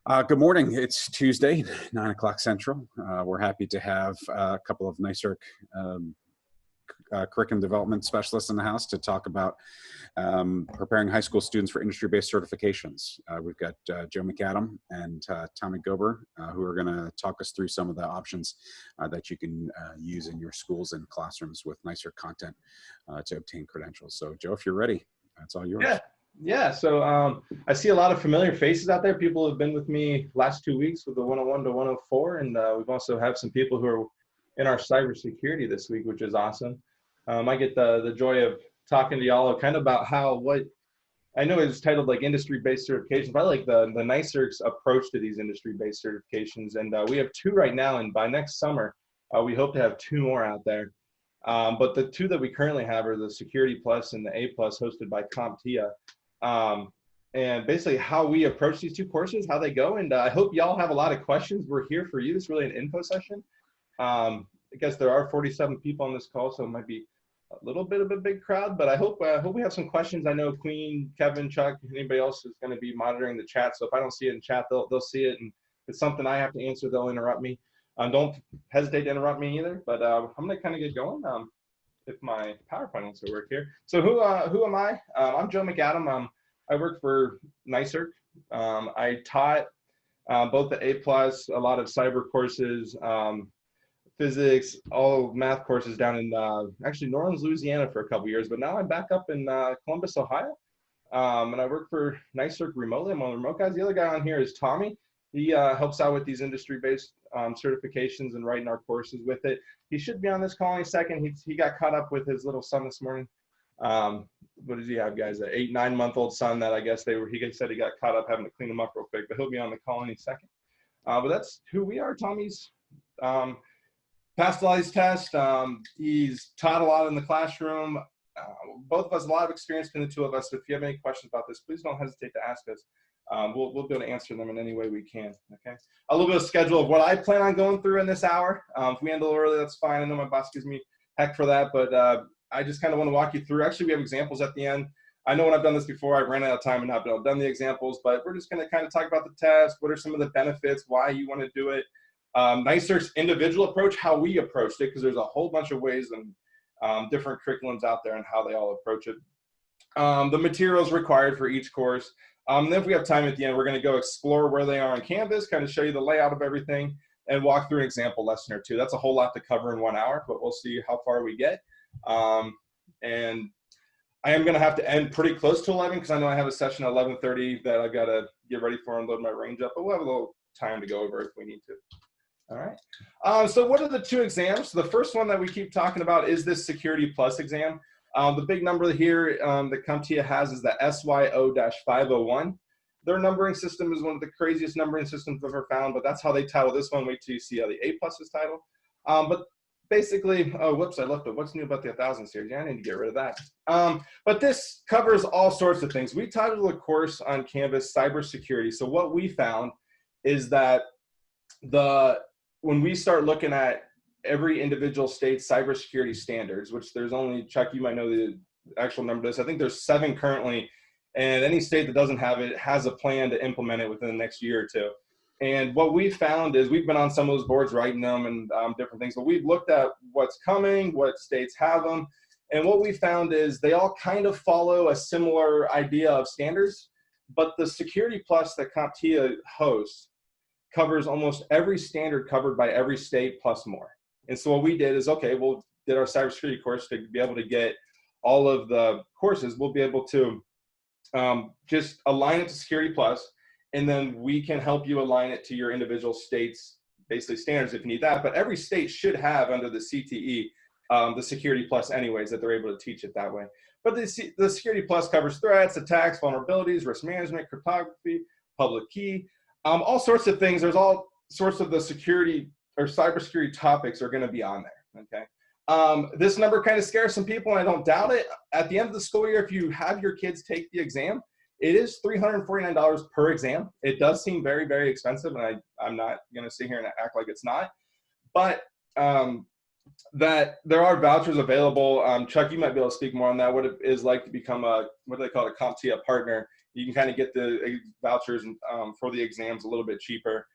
Good morning. It's Tuesday, 9 o'clock Central. We're happy to have a couple of NYSERC um, curriculum development specialists in the house to talk about preparing high school students for industry-based certifications. We've got Joe McAdam and Tommy Gober, who are going to talk us through some of the options that you can use in your schools and classrooms with NYSERC content to obtain credentials. So Joe, if you're ready, that's all yours. Yeah. So I see a lot of familiar faces out there. People have been with me last 2 weeks with the 101 to 104, and we've also have some people who are in our cybersecurity this week, which is awesome. I get the joy of talking to y'all kind of about what I know is titled like industry-based certifications, but I like the NYSERC's approach to these industry-based certifications. And we have 2 right now, and by next summer, we hope to have 2 more out there. But the 2 that we currently have are the Security Plus and the A Plus, hosted by CompTIA. And basically how we approach these 2 courses, how they go. And I hope y'all have a lot of questions. We're here for you. It's really an info session. I guess there are 47 people on this call, so it might be a little bit of a big crowd, but I hope we have some questions. I know Queen, Kevin, Chuck, anybody else is going to be monitoring the chat. So if I don't see it in chat, they'll see it. And if it's something I have to answer, they'll interrupt me. Don't hesitate to interrupt me either, but I'm going to kind of get going. If my PowerPoint wants to work here. So who am I? I'm Joe McAdam. I work for NYSERC. I taught both the A+, a lot of cyber courses, physics, all math courses down in actually New Orleans, Louisiana for a couple years, but now I'm back up in Columbus, Ohio. And I work for NYSERC remotely. I'm one of the remote guys. The other guy on here is Tommy. He helps out with these industry-based certifications and writing our courses with it. He should be on this call in a second. He got caught up with his little son this morning. What does he have, guys? An 8, 9-month-old son that I guess he said he got caught up having to clean him up real quick, but he'll be on the call in a second. But that's who we are. Tommy's passed a lot of these tests. He's taught a lot in the classroom. Both of us, a lot of experience between the 2 of us. So if you have any questions about this, please don't hesitate to ask us. We'll be able to answer them in any way we can, okay? A little bit of schedule of what I plan on going through in this hour. If we end a little early, that's fine. I know my boss gives me heck for that, but I just kind of want to walk you through. Actually, we have examples at the end. I know when I've done this before, I ran out of time and not done the examples, but we're just going to kind of talk about the test. What are some of the benefits, why you want to do it. NYSERC's individual approach, how we approached it, because there's a whole bunch of ways and different curriculums out there and how they all approach it. The materials required for each course. Then if we have time at the end, we're going to go explore where they are on Canvas, kind of show you the layout of everything, and walk through an example lesson or 2. That's a whole lot to cover in 1 hour, but we'll see how far we get. And I am going to have to end pretty close to 11 because I know I have a session at 11:30 that I've got to get ready for and load my range up, but we'll have a little time to go over if we need to. All right. So what are the 2 exams? So the first one that we keep talking about is this Security Plus exam. The big number here that CompTIA has is the SYO-501. Their numbering system is one of the craziest numbering systems I've ever found, but that's how they title this one. Wait till you see how the A+ is titled. But basically, oh, whoops, I left it. What's new about the 1000 series? Yeah, I need to get rid of that. But this covers all sorts of things. We titled a course on Canvas, Cybersecurity. So what we found is that when we start looking at every individual state's cybersecurity standards, which there's only, Chuck, you might know the actual number of this. I think there's 7 currently, and any state that doesn't have it has a plan to implement it within the next year or 2. And what we found is we've been on some of those boards writing them and different things, but we've looked at what's coming, what states have them, and what we found is they all kind of follow a similar idea of standards, but the Security Plus that CompTIA hosts covers almost every standard covered by every state plus more. And so what we did is, okay, we'll did our cybersecurity course to be able to get all of the courses. We'll be able to just align it to Security Plus, and then we can help you align it to your individual state's basically standards if you need that. But every state should have under the CTE the Security Plus anyways, that they're able to teach it that way. But the Security Plus covers threats, attacks, vulnerabilities, risk management, cryptography, public key, all sorts of things. There's all sorts of the security or cybersecurity topics are going to be on there, okay? This number kind of scares some people, and I don't doubt it. At the end of the school year, if you have your kids take the exam, it is $349 per exam. It does seem very, very expensive, and I'm not going to sit here and act like it's not. But that there are vouchers available. Chuck, you might be able to speak more on that. What it is like to become what do they call it, a CompTIA partner. You can kind of get the vouchers for the exams a little bit cheaper.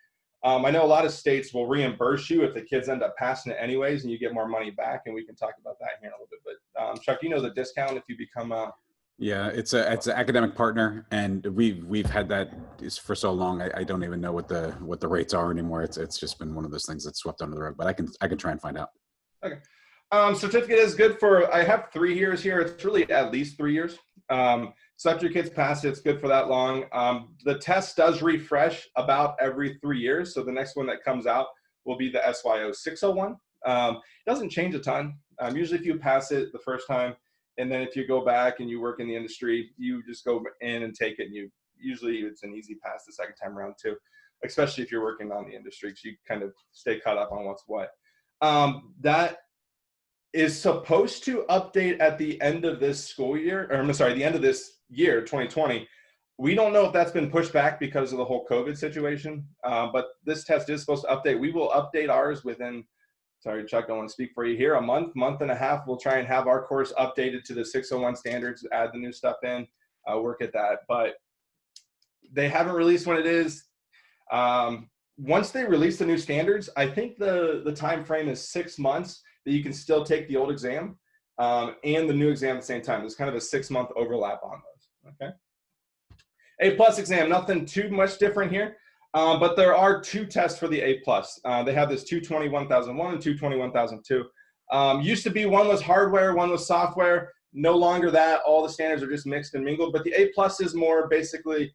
I know a lot of states will reimburse you if the kids end up passing it anyways, and you get more money back. And we can talk about that here in a little bit. But Chuck, you know the discount if you become a Yeah, it's an academic partner, and we've had that for so long. I don't even know what the rates are anymore. It's just been one of those things that's swept under the rug. But I can try and find out. Okay. Certificate is good for, I have 3 years here. It's really at least 3 years. So after your kids pass it, it's good for that long. The test does refresh about every 3 years. So the next one that comes out will be the SYO 601. It doesn't change a ton. Usually if you pass it the first time, and then if you go back and you work in the industry, you just go in and take it. And usually it's an easy pass the second time around too, especially if you're working on the industry, because you kind of stay caught up on what's what. That is supposed to update at the end of this school year, or I'm sorry, the end of this year, 2020. We don't know if that's been pushed back because of the whole COVID situation, but this test is supposed to update. We will update ours within, sorry, Chuck, I want to speak for you here, a month and a half. We'll try and have our course updated to the 601 standards, add the new stuff in, work at that. But they haven't released when it is. Once they release the new standards, I think the time frame is 6 months that you can still take the old exam and the new exam at the same time. There's kind of a 6-month overlap on those, okay? A+ exam, nothing too much different here, but there are 2 tests for the A+. They have this 220-1001 and 220-1002. Used to be one was hardware, one was software. No longer that. All the standards are just mixed and mingled, but the A+ is more basically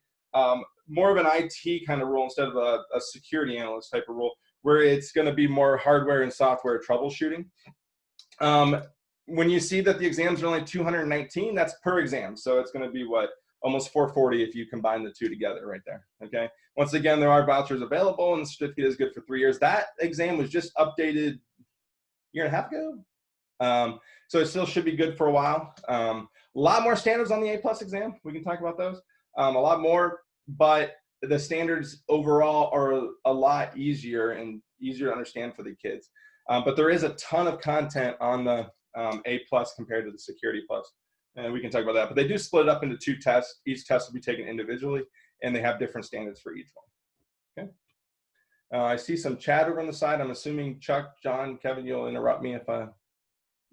more of an IT kind of role instead of a security analyst type of role, where it's going to be more hardware and software troubleshooting. When you see that the exams are only 219, that's per exam. So it's going to be what, almost 440 if you combine the 2 together right there, okay? Once again, there are vouchers available and the certificate is good for 3 years. That exam was just updated a year and a half ago. So it still should be good for a while. A lot more standards on the A+ exam. We can talk about those. A lot more, but the standards overall are a lot easier and easier to understand for the kids. But there is a ton of content on the A+ compared to the Security+. And we can talk about that. But they do split it up into 2 tests. Each test will be taken individually, and they have different standards for each one. Okay. I see some chat over on the side. I'm assuming Chuck, John, Kevin, you'll interrupt me if I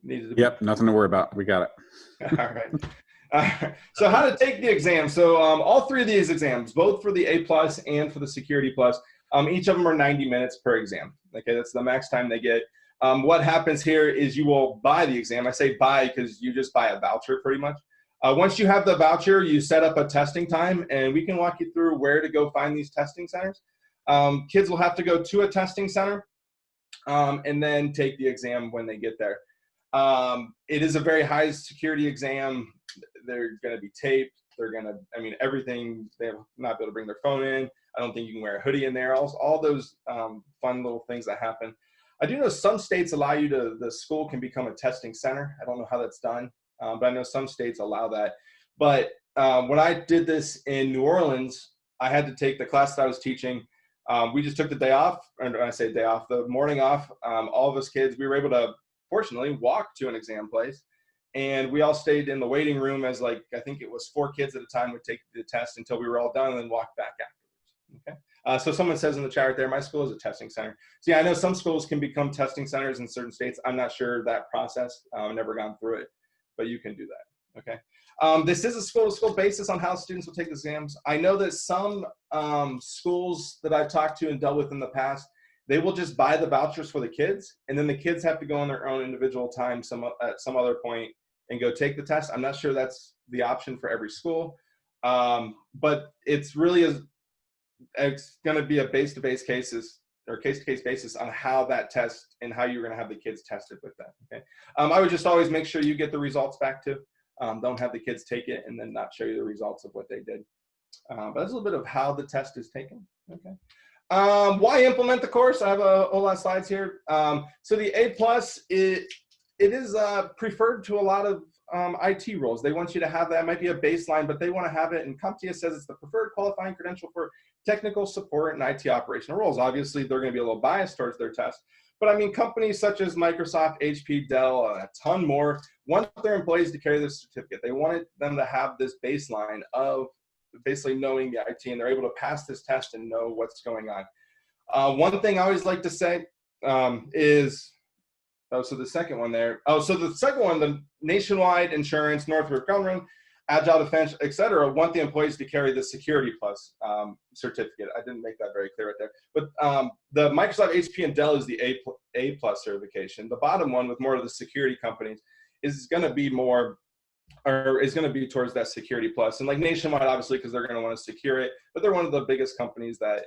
needed to. Yep, nothing to worry about. We got it. All right. So how to take the exam. So all 3 of these exams, both for the A+ and for the Security+, each of them are 90 minutes per exam. Okay, that's the max time they get. What happens here is you will buy the exam. I say buy because you just buy a voucher pretty much. Once you have the voucher, you set up a testing time, and we can walk you through where to go find these testing centers. Kids will have to go to a testing center and then take the exam when they get there. It is a very high security exam. They're going to be taped. They're going to, I mean, everything. They will not be able to bring their phone in. I don't think you can wear a hoodie in there. All those fun little things that happen. I do know some states allow you to, the school can become a testing center. I don't know how that's done, but I know some states allow that. But when I did this in New Orleans, I had to take the class that I was teaching. We just took the day off, and when I say day off, the morning off. All of us kids, we were able to, fortunately, walk to an exam place. And we all stayed in the waiting room as, like, I think it was 4 kids at a time would take the test until we were all done and then walk back afterwards. Okay. So someone says in the chat right there, my school is a testing center. So yeah, I know some schools can become testing centers in certain states. I'm not sure that process. I've never gone through it, but you can do that. Okay. This is a school-to-school basis on how students will take the exams. I know that some schools that I've talked to and dealt with in the past, they will just buy the vouchers for the kids, and then the kids have to go on their own individual time at some other point and go take the test. I'm not sure that's the option for every school, but it's really it's going to be a base-to-base cases or case-to-case basis on how that test and how you're going to have the kids tested with that. Okay. I would just always make sure you get the results back too. Don't have the kids take it and then not show you the results of what they did. But that's a little bit of how the test is taken. Okay. Why implement the course? I have a whole lot of slides here. So the A+, it is preferred to a lot of IT roles. They want you to have that. It might be a baseline, but they want to have it. And CompTIA says it's the preferred qualifying credential for technical support and IT operational roles. Obviously, they're going to be a little biased towards their test, But I mean, companies such as Microsoft, HP, Dell, and a ton more want their employees to carry this certificate. They wanted them to have this baseline of basically knowing the IT, and they're able to pass this test and know what's going on. One thing I always like to say is, so the second one there. So the second one, the Nationwide Insurance, Northrop Grumman, Agile Defense, et cetera, want the employees to carry the Security Plus certificate. I didn't make that very clear right there. But the Microsoft, HP, and Dell is the A plus certification. The bottom one with more of the security companies is going to be more, or is going to be towards that Security Plus. And like Nationwide, obviously, because they're going to want to secure it, but they're one of the biggest companies that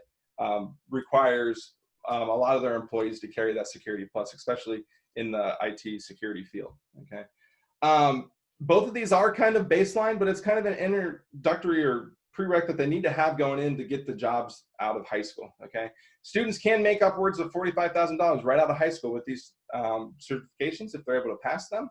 requires a lot of their employees to carry that Security Plus, especially in the IT security field, okay? Both of these are kind of baseline, but it's kind of an introductory or prereq that they need to have going in to get the jobs out of high school, okay? Students can make upwards of $45,000 right out of high school with these certifications if they're able to pass them.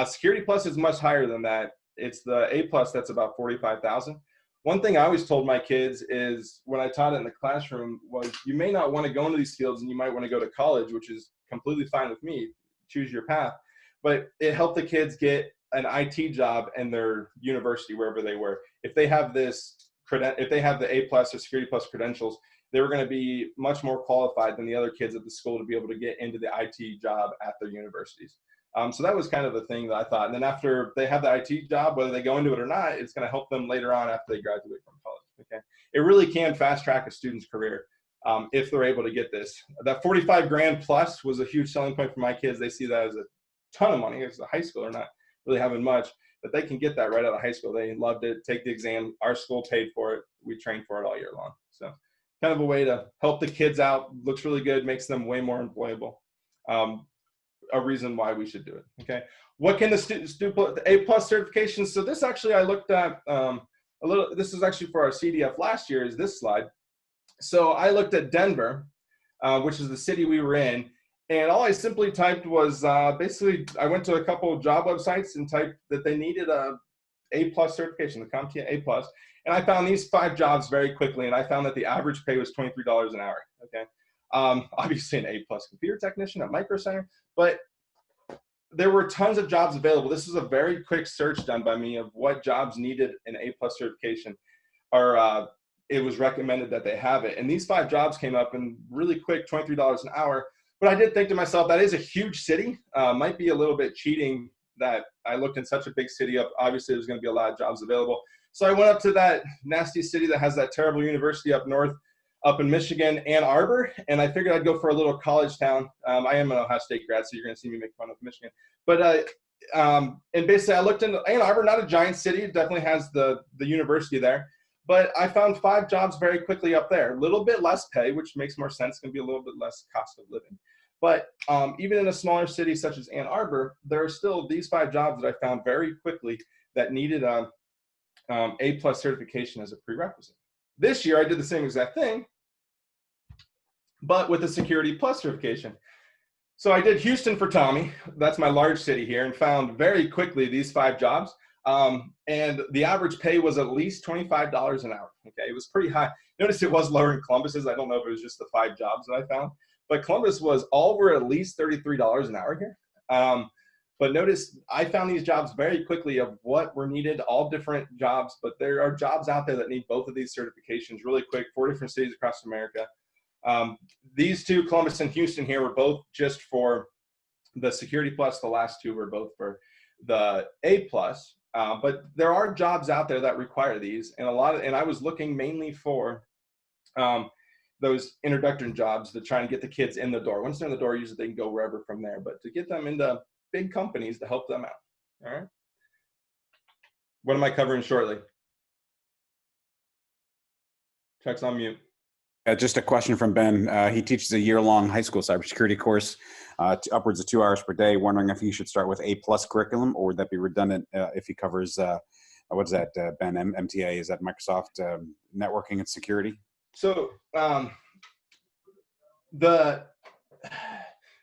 Security Plus is much higher than that. It's the A plus that's about 45,000. One thing I always told my kids is when I taught it in the classroom was you may not want to go into these fields and you might want to go to college, which is completely fine with me. Choose your path. But it helped the kids get an IT job in their university, wherever they were. If they have this, if they have the A plus or Security Plus credentials, they were going to be much more qualified than the other kids at the school to be able to get into the IT job at their universities. So that was kind of the thing that I thought. And then after they have the IT job, whether they go into it or not, it's going to help them later on after they graduate from college. Okay, it really can fast track a student's career if they're able to get this. That 45 grand plus was a huge selling point for my kids. They see that as a ton of money. As a high school, they're not really having much, but they can get that right out of high school. They loved it. Take the exam. Our school paid for it. We trained for it all year long. So kind of a way to help the kids out. Looks really good. Makes them way more employable. A reason why we should do it. Okay, what can the students do? The A plus certification. So this actually I looked at a little. This is actually for our CDF last year. Is this slide? So I looked at Denver, which is the city we were in, and all I simply typed was basically I went to a couple of job websites and typed that they needed a A plus certification, the CompTIA A plus, and I found these 5 jobs very quickly, and I found that the average pay was $23 an hour. Okay. Obviously an A plus computer technician at Micro Center, but there were tons of jobs available. This is a very quick search done by me of what jobs needed an A plus certification, or it was recommended that they have it. And these 5 jobs came up in really quick, $23 an hour. But I did think to myself, that is a huge city. Might be a little bit cheating that I looked in such a big city. Obviously, there's going to be a lot of jobs available. So I went up to that nasty city that has that terrible university up north, up in Michigan, Ann Arbor, and I figured I'd go for a little college town. I am an Ohio State grad, so you're going to see me make fun of Michigan. But and basically, I looked into Ann Arbor, not a giant city. It definitely has the university there. But I found 5 jobs very quickly up there. A little bit less pay, which makes more sense. It's going to be a little bit less cost of living. But even in a smaller city such as Ann Arbor, there are still these 5 jobs that I found very quickly that needed A plus certification as a prerequisite. This year, I did the same exact thing, but with a Security Plus certification. So I did Houston for Tommy. That's my large city here, and found very quickly these 5 jobs. And the average pay was at least $25 an hour. Okay, it was pretty high. Notice it was lower in Columbus's. I don't know if it was just the 5 jobs that I found, but Columbus was all were at least $33 an hour here. But notice I found these jobs very quickly of what were needed, all different jobs, but there are jobs out there that need both of these certifications really quick, 4 different cities across America. These 2, Columbus and Houston here, were both just for the Security Plus. The last 2 were both for the A plus. But there are jobs out there that require these, and and I was looking mainly for those introductory jobs to try and get the kids in the door. Once they're in the door, usually they can go wherever from there, but to get them into big companies to help them out. All right. What am I covering shortly? Chuck's on mute. Just a question from Ben. He teaches a year-long high school cybersecurity course, upwards of 2 hours per day. Wondering if he should start with A plus curriculum, or would that be redundant if he covers, what is that, Ben, MTA? Is that Microsoft Networking and Security? So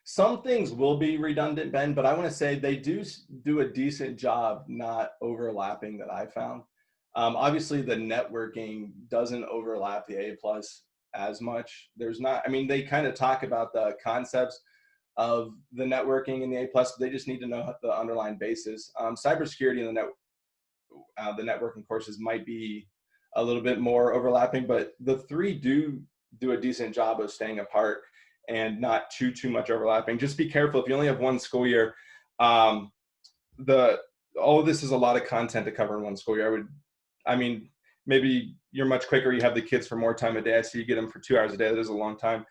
some things will be redundant, Ben, but I want to say they do a decent job not overlapping that I found. Obviously, the networking doesn't overlap the A plus as much. There's not, I mean, they kind of talk about the concepts of the networking and the A+, but they just need to know the underlying basis. Cybersecurity and the networking courses might be a little bit more overlapping, but the three do a decent job of staying apart and not too much overlapping. Just be careful if you only have one school year. All of this is a lot of content to cover in one school year. Maybe you're much quicker. You have the kids for more time a day. So you get them for 2 hours a day. That is a long time.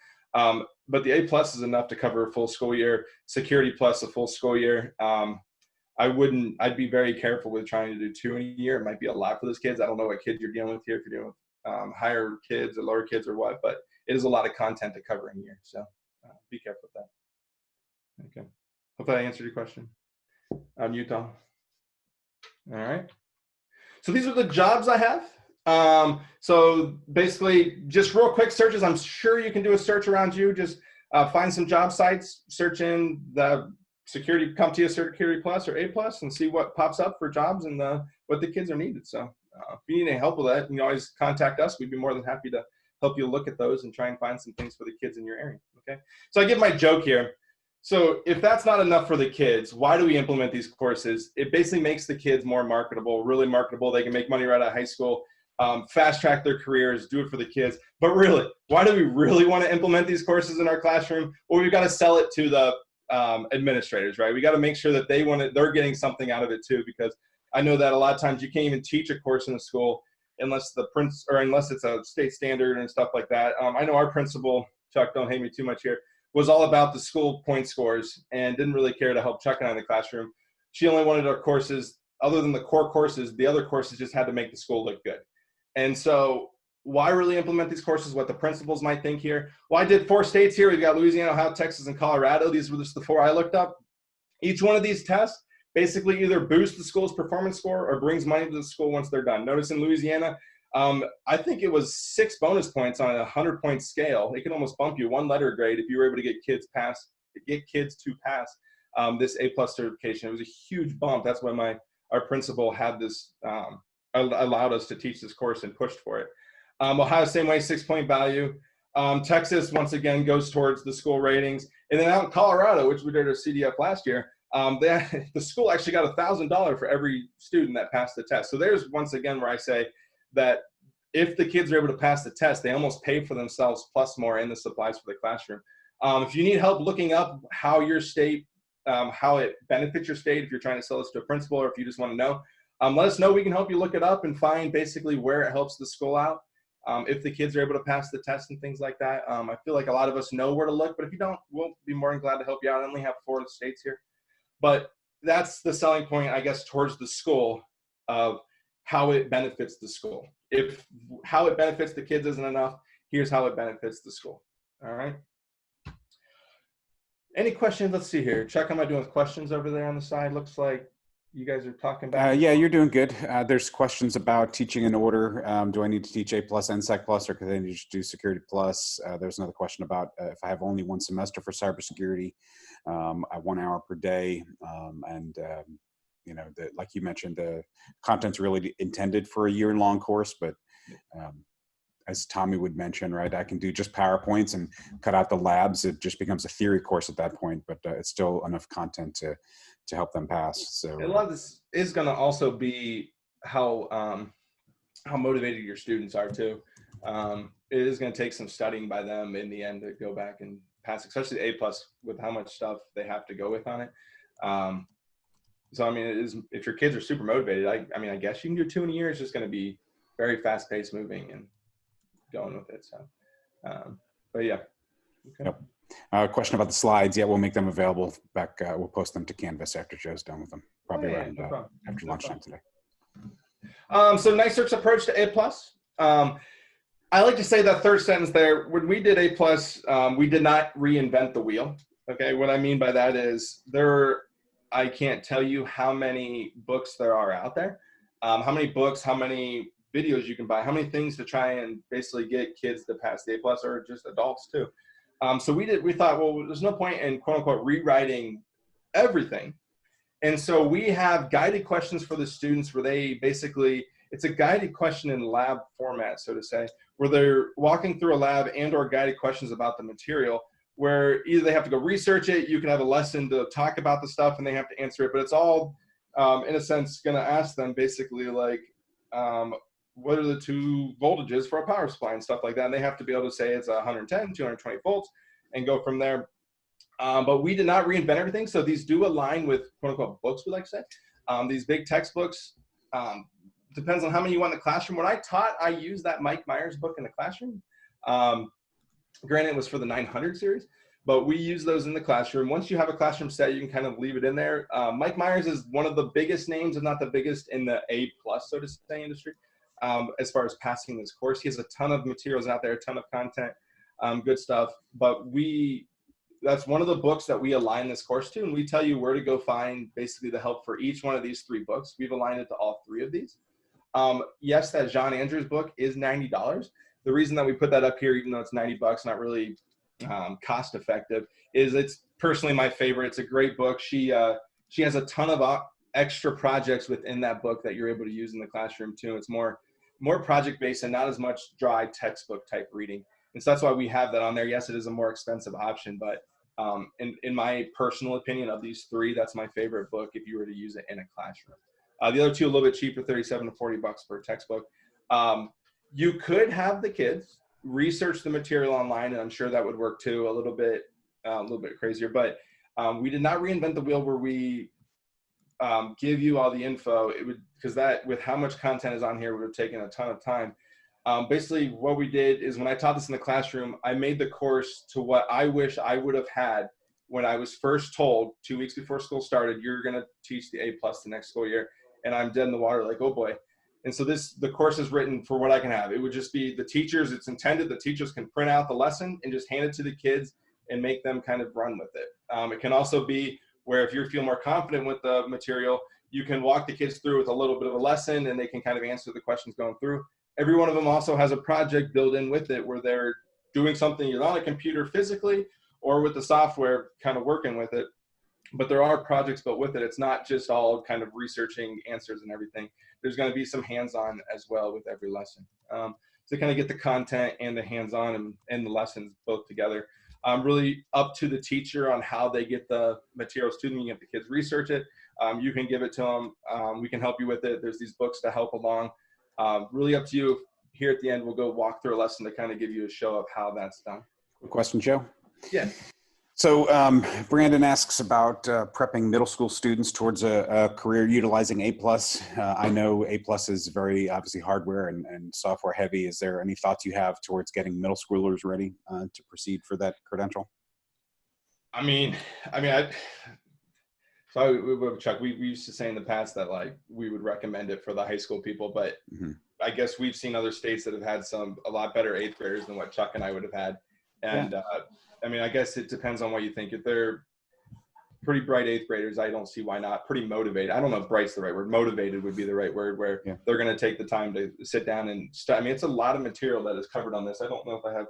But the A+ is enough to cover a full school year. Security plus a full school year. I'd be very careful with trying to do 2 in a year. It might be a lot for those kids. I don't know what kids you're dealing with here, if you're dealing with higher kids or lower kids or what, but it is a lot of content to cover in a year. So be careful with that. Okay. Hope that answered your question. Utah. All right. So these are the jobs I have. So basically just real quick searches. I'm sure you can do a search around you. Just find some job sites, search in the security, CompTIA Security Plus or A+, and see what pops up for jobs and what the kids are needed. So if you need any help with that, you can always contact us. We'd be more than happy to help you look at those and try and find some things for the kids in your area. Okay. So I give my joke here. So if that's not enough for the kids, why do we implement these courses? It basically makes the kids more marketable, really marketable. They can make money right out of high school, fast track their careers, do it for the kids. But really, why do we really want to implement these courses in our classroom? Well, we've got to sell it to the administrators, right? We got to make sure that they're getting something out of it too, because I know that a lot of times you can't even teach a course in a school unless it's a state standard and stuff like that. I know our principal, Chuck, don't hate me too much here, was all about the school point scores and didn't really care to help Chuck and I in the classroom. She only wanted our courses, other than the core courses, the other courses just had to make the school look good. And so why really implement these courses? What the principals might think here. Well, I did 4 states here. We've got Louisiana, Ohio, Texas, and Colorado. These were just the 4 I looked up. Each one of these tests basically either boosts the school's performance score or brings money to the school once they're done. Notice in Louisiana, I think it was 6 bonus points on a 100-point scale. It can almost bump you 1 letter grade if you were able to get kids to pass this A+ certification. It was a huge bump. That's why our principal had this, allowed us to teach this course and pushed for it. Ohio, same way, 6-point value. Texas, once again, goes towards the school ratings. And then out in Colorado, which we did our CDF last year, the school actually got $1,000 for every student that passed the test. So there's, once again, where I say that if the kids are able to pass the test, they almost pay for themselves plus more in the supplies for the classroom. If you need help looking up how your state, how it benefits your state, if you're trying to sell this to a principal or if you just want to know, let us know. We can help you look it up and find basically where it helps the school out. If the kids are able to pass the test and things like that. I feel like a lot of us know where to look, but if you don't, we'll be more than glad to help you out. I only have 4 states here. But that's the selling point, I guess, towards the school of how it benefits the school. If how it benefits the kids isn't enough, here's how it benefits the school. All right. Any questions? Let's see here. Chuck, how am I doing with questions over there on the side? Looks like you guys are talking about. Yeah, you're doing good. There's questions about teaching in order. Do I need to teach A+, NSEC Plus, or could I just do Security Plus? There's another question about if I have only 1 semester for cybersecurity, 1 hour per day, you know, like you mentioned, the content's really intended for a year-long course, but as Tommy would mention, right, I can do just PowerPoints and cut out the labs. It just becomes a theory course at that point, but it's still enough content to help them pass. So a lot of this is going to also be how motivated your students are too. It is going to take some studying by them in the end to go back and pass, especially A+ with how much stuff they have to go with on it. So, I mean, it is, if your kids are super motivated, I guess you can do 2 in a year. It's just going to be very fast paced moving and going with it. So, but yeah. Okay. Yep. Question about the slides. Yeah, we'll make them available back. We'll post them to Canvas after Joe's done with them, probably around after lunchtime today. So NYSERC's approach to A+. I like to say that third sentence there, when we did A+, we did not reinvent the wheel. Okay. What I mean by that is I can't tell you how many books there are out there, how many books, how many videos you can buy, how many things to try and basically get kids to pass the A+ or just adults too. So we thought, well, there's no point in quote unquote rewriting everything. And so we have guided questions for the students where they basically, it's a guided question in lab format, so to say, where they're walking through a lab and or guided questions about the material where either they have to go research it, you can have a lesson to talk about the stuff, and they have to answer it. But it's all, in a sense, going to ask them basically like, what are the two voltages for a power supply and stuff like that. And they have to be able to say it's 110, 220 volts and go from there. But we did not reinvent everything. So these do align with quote unquote books, we like to say. These big textbooks, depends on how many you want in the classroom. When I taught, I used that Mike Myers book in the classroom. Granted, it was for the 900 series, but we use those in the classroom. Once you have a classroom set, you can kind of leave it in there. Mike Myers is one of the biggest names, if not the biggest, in the A+, so to say, industry, as far as passing this course. He has a ton of materials out there, a ton of content, good stuff. But that's one of the books that we align this course to, and we tell you where to go find basically the help for each one of these 3 books. We've aligned it to all 3 of these. Yes, that John Andrews book is $90. The reason that we put that up here, even though it's $90, not really cost effective, is it's personally my favorite. It's a great book. She has a ton of extra projects within that book that you're able to use in the classroom too. It's more project based and not as much dry textbook type reading. And so that's why we have that on there. Yes, it is a more expensive option, but in my personal opinion, of these 3, that's my favorite book if you were to use it in a classroom. The other 2 a little bit cheaper, $37 to $40 per textbook. You could have the kids research the material online, and I'm sure that would work too, a little bit crazier. But we did not reinvent the wheel where we give you all the info. It would, because that, with how much content is on here, would have taken a ton of time. Basically, what we did is when I taught this in the classroom, I made the course to what I wish I would have had when I was first told 2 weeks before school started, you're going to teach the A+ the next school year. And I'm dead in the water like, oh boy. And so the course is written for what I can have. It would just be the teachers. It's intended the teachers can print out the lesson and just hand it to the kids and make them kind of run with it. It can also be where if you feel more confident with the material, you can walk the kids through with a little bit of a lesson and they can kind of answer the questions going through. Every one of them also has a project built in with it where they're doing something either on a computer physically or with the software kind of working with it. But there are projects built with it. It's not just all kind of researching answers and everything. There's going to be some hands-on as well with every lesson. To kind of get the content and the hands-on and the lessons both together. Really up to the teacher on how they get the materials to them. You get the kids research it. You can give it to them. We can help you with it. There's these books to help along. Really up to you. Here at the end, we'll go walk through a lesson to kind of give you a show of how that's done. Quick question, Joe? Yeah. So Brandon asks about prepping middle school students towards a career utilizing A+. I know A+ is very obviously hardware and software heavy. Is there any thoughts you have towards getting middle schoolers ready to proceed for that credential? Chuck, we used to say in the past that like we would recommend it for the high school people, but I guess we've seen other states that have had a lot better 8th graders than what Chuck and I would have had. And I guess it depends on what you think. If they're pretty bright 8th graders, I don't see why not. Pretty motivated. I don't know if bright's the right word. Motivated would be the right word, where they're going to take the time to sit down and study. It's a lot of material that is covered on this. I don't know if I have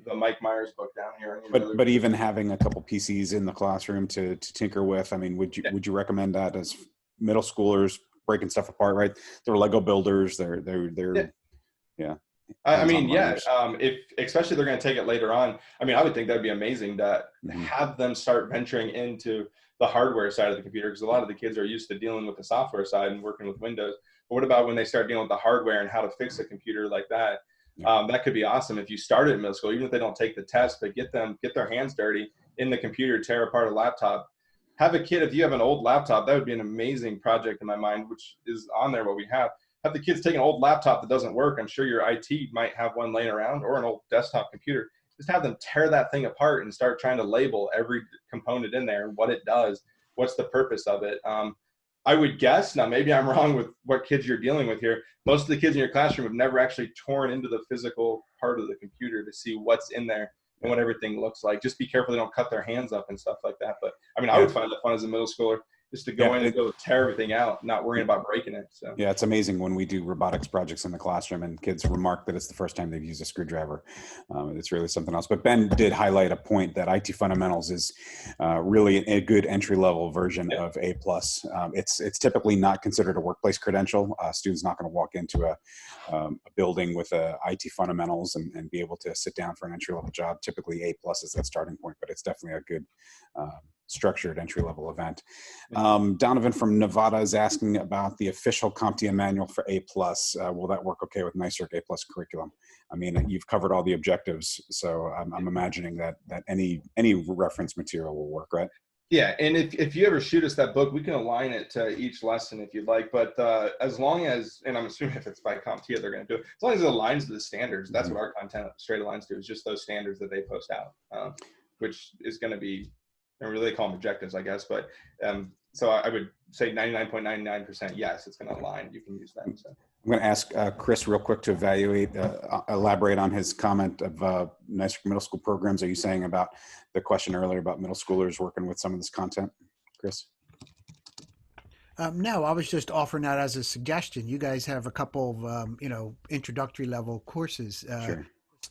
the Mike Myers book down here. But even having a couple PCs in the classroom to tinker with, would you recommend that as middle schoolers breaking stuff apart, right? They're Lego builders. They're if especially they're going to take it later on. I would think that'd be amazing to have them start venturing into the hardware side of the computer, because a lot of the kids are used to dealing with the software side and working with Windows. But what about when they start dealing with the hardware and how to fix a computer like that? That could be awesome if you start in middle school, even if they don't take the test, but get their hands dirty in the computer, tear apart a laptop. Have a kid, if you have an old laptop, that would be an amazing project in my mind, which is on there what we have. Have the kids take an old laptop that doesn't work. I'm sure your IT might have one laying around, or an old desktop computer. Just have them tear that thing apart and start trying to label every component in there, what it does, what's the purpose of it. I would guess, now maybe I'm wrong with what kids you're dealing with here, most of the kids in your classroom have never actually torn into the physical part of the computer to see what's in there and what everything looks like. Just be careful they don't cut their hands up and stuff like that. But I would find it fun as a middle schooler. just to go in and go tear everything out, not worrying about breaking it. So yeah, it's amazing when we do robotics projects in the classroom and kids remark that it's the first time they've used a screwdriver. It's really something else. But Ben did highlight a point that IT Fundamentals is really a good entry-level version of A+. It's typically not considered a workplace credential. Students not going to walk into a building with a IT Fundamentals and be able to sit down for an entry-level job. Typically A+ is that starting point, but it's definitely a good structured entry-level event. Donovan from Nevada is asking about the official CompTIA manual for A+. Will that work okay with NYSERC A+ curriculum? I mean, you've covered all the objectives, so I'm imagining that any reference material will work, right? Yeah, and if you ever shoot us that book, we can align it to each lesson if you'd like. But as long as, and I'm assuming if it's by CompTIA, they're going to do it. As long as it aligns to the standards, that's what our content straight aligns to. Is just those standards that they post out, which is going to be, and really they call them objectives, I guess. But so I would say 99.99% yes, it's going to align. You can use them. So. I'm going to ask Chris real quick to elaborate on his comment of NYSERC middle school programs. Are you saying about the question earlier about middle schoolers working with some of this content, Chris? No, I was just offering that as a suggestion. You guys have a couple of, introductory level courses. Sure.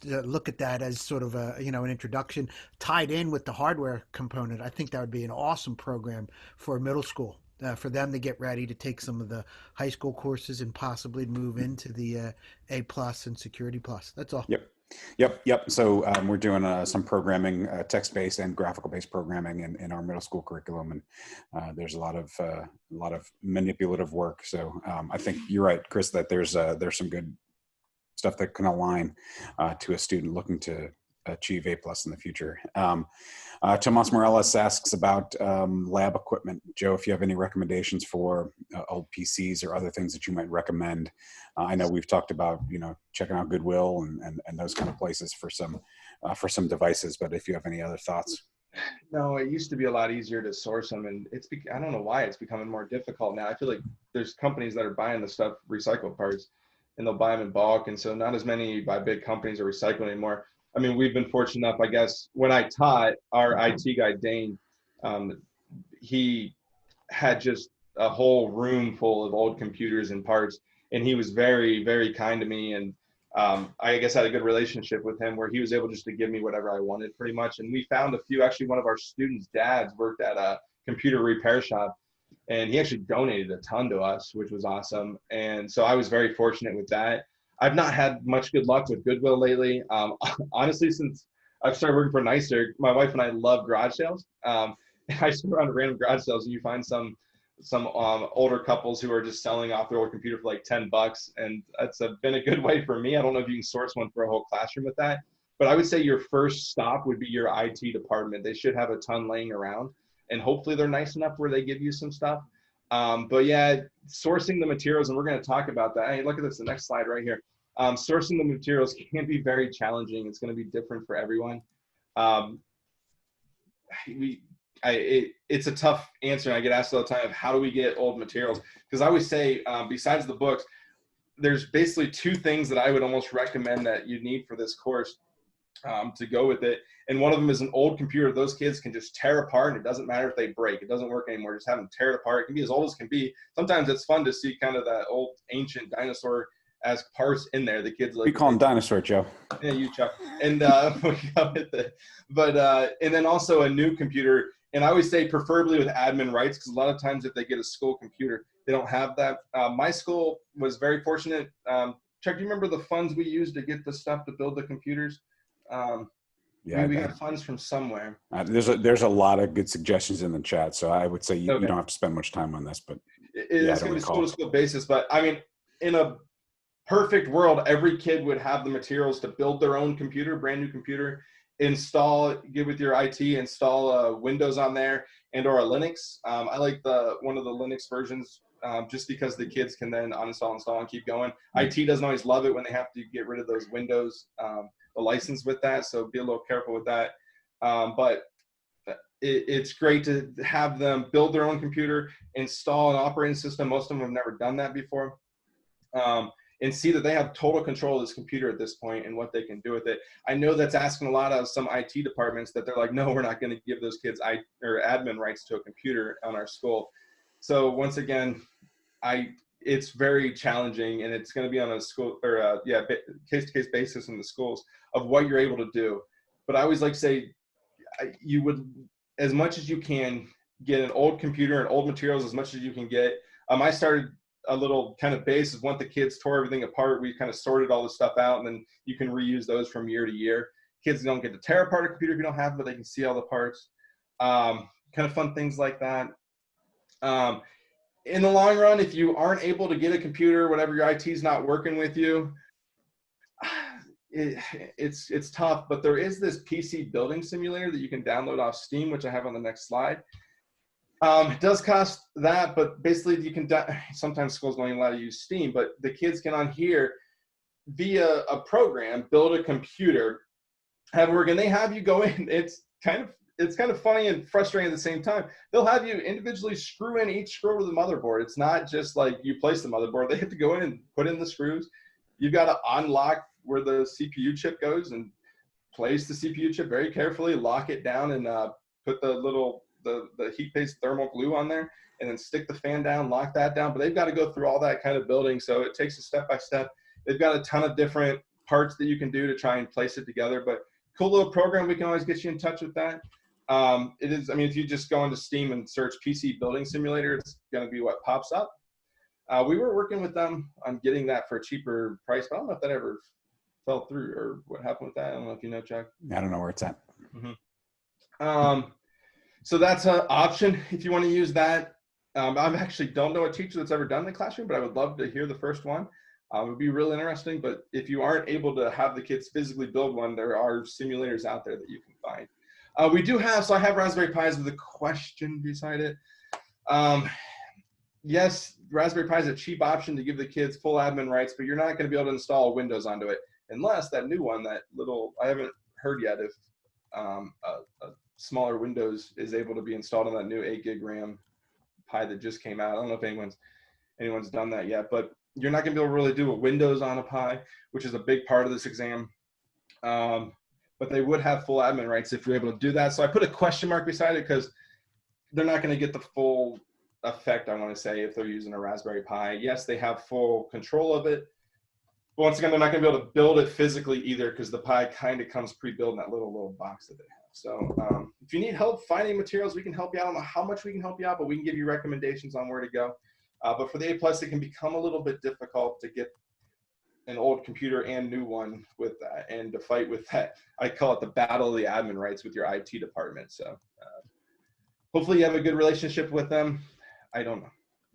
Look at that as sort of a, an introduction tied in with the hardware component. I think that would be an awesome program for middle school. For them to get ready to take some of the high school courses and possibly move into the A+ and Security Plus. That's all. Yep. So we're doing some programming, text-based and graphical-based programming in our middle school curriculum, and there's a lot of manipulative work. So I think you're right, Chris, that there's some good stuff that can align to a student looking to achieve A+ in the future. Tomas Morales asks about lab equipment. Joe, if you have any recommendations for old PCs or other things that you might recommend. I know we've talked about, checking out Goodwill and those kind of places for some devices, but if you have any other thoughts. No, it used to be a lot easier to source them, and I don't know why it's becoming more difficult now. I feel like there's companies that are buying the stuff, recycled parts, and they'll buy them in bulk, and so not as many by big companies are recycling anymore. I mean, we've been fortunate enough, I guess, when I taught, our IT guy, Dane, he had just a whole room full of old computers and parts, and he was very, very kind to me, and I guess I had a good relationship with him where he was able just to give me whatever I wanted pretty much. And we found a few, actually one of our students' dads worked at a computer repair shop, and he actually donated a ton to us, which was awesome. And so I was very fortunate with that. I've not had much good luck with Goodwill lately. Honestly, since I've started working for NYSERC, my wife and I love garage sales. I just go around to random garage sales, and you find some older couples who are just selling off their old computer for like $10, and that's been a good way for me. I don't know if you can source one for a whole classroom with that, but I would say your first stop would be your IT department. They should have a ton laying around, and hopefully they're nice enough where they give you some stuff. But yeah, sourcing the materials, and we're going to talk about that. Hey, look at this, the next slide right here. Sourcing the materials can be very challenging. It's going to be different for everyone. It's a tough answer, and I get asked all the time of how do we get old materials? Because I always say, besides the books, there's basically two things that I would almost recommend that you need for this course to go with it. And one of them is an old computer those kids can just tear apart, and it doesn't matter if they break. It doesn't work anymore. Just have them tear it apart. It can be as old as can be. Sometimes it's fun to see kind of that old ancient dinosaur-esque parts in there. The kids like. We call them dinosaur, Joe. Yeah, you Chuck. And we go with it. But and then also a new computer. And I always say preferably with admin rights, because a lot of times if they get a school computer, they don't have that. My school was very fortunate. Chuck, do you remember the funds we used to get the stuff to build the computers? Yeah, we got funds from somewhere. There's a lot of good suggestions in the chat, so I would say you don't have to spend much time on this, but it's going to be school-to-school basis. But I mean, in a perfect world, every kid would have the materials to build their own computer, brand new computer, get with your IT, install Windows on there and/or a Linux. I like one of the Linux versions just because the kids can then uninstall, install, and keep going. IT doesn't always love it when they have to get rid of those Windows. The license with that, so be a little careful with that. But it's great to have them build their own computer, install an operating system. Most of them have never done that before, and see that they have total control of this computer at this point and what they can do with it. I know that's asking a lot of some IT departments that they're like, no, we're not going to give those kids admin rights to a computer on our school. So once again, it's very challenging, and it's going to be on a school or case-to-case basis in the schools of what you're able to do. But I always like to say, you would, as much as you can, get an old computer and old materials as much as you can get. I started a little kind of base of once the kids tore everything apart, we kind of sorted all the stuff out, and then you can reuse those from year to year. Kids don't get to tear apart a computer if you don't have it, but they can see all the parts. Kind of fun things like that. In the long run, if you aren't able to get a computer, whatever, your IT's not working with you, it's tough. But there is this PC building simulator that you can download off Steam, which I have on the next slide. It does cost that, but basically you can, sometimes schools don't even allow you to use Steam, but the kids can on here via a program build a computer, have it work, and they have you go in. It's kind of funny and frustrating at the same time. They'll have you individually screw in each screw to the motherboard. It's not just like you place the motherboard. They have to go in and put in the screws. You've got to unlock where the CPU chip goes and place the CPU chip very carefully, lock it down, and put the heat paste thermal glue on there, and then stick the fan down, lock that down. But they've got to go through all that kind of building. So it takes a step by step. They've got a ton of different parts that you can do to try and place it together. But cool little program. We can always get you in touch with that. It is, I mean, if you just go into Steam and search PC Building Simulator, it's going to be what pops up. We were working with them on getting that for a cheaper price, but I don't know if that ever fell through or what happened with that. I don't know if you know, Chuck. I don't know where it's at. Mm-hmm. So that's an option if you want to use that. I actually don't know a teacher that's ever done the classroom, but I would love to hear the first one. It would be real interesting, but if you aren't able to have the kids physically build one, there are simulators out there that you can find. We do have, so I have Raspberry Pis with a question beside it. Yes, Raspberry Pi is a cheap option to give the kids full admin rights, but you're not going to be able to install Windows onto it unless that new one, that little, I haven't heard yet if a smaller Windows is able to be installed on that new 8 gig RAM Pi that just came out. I don't know if anyone's done that yet, but you're not going to be able to really do a Windows on a Pi, which is a big part of this exam. But they would have full admin rights if you're able to do that. So I put a question mark beside it because they're not going to get the full effect, I want to say, if they're using a Raspberry Pi. Yes, they have full control of it. But once again, they're not going to be able to build it physically either because the Pi kind of comes pre-built in that little box that they have. So if you need help finding materials, we can help you out. I don't know how much we can help you out, but we can give you recommendations on where to go. But for the A+, it can become a little bit difficult to get an old computer and new one with that, and to fight with that. I call it the battle of the admin rights with your IT department. So hopefully you have a good relationship with them. I don't know.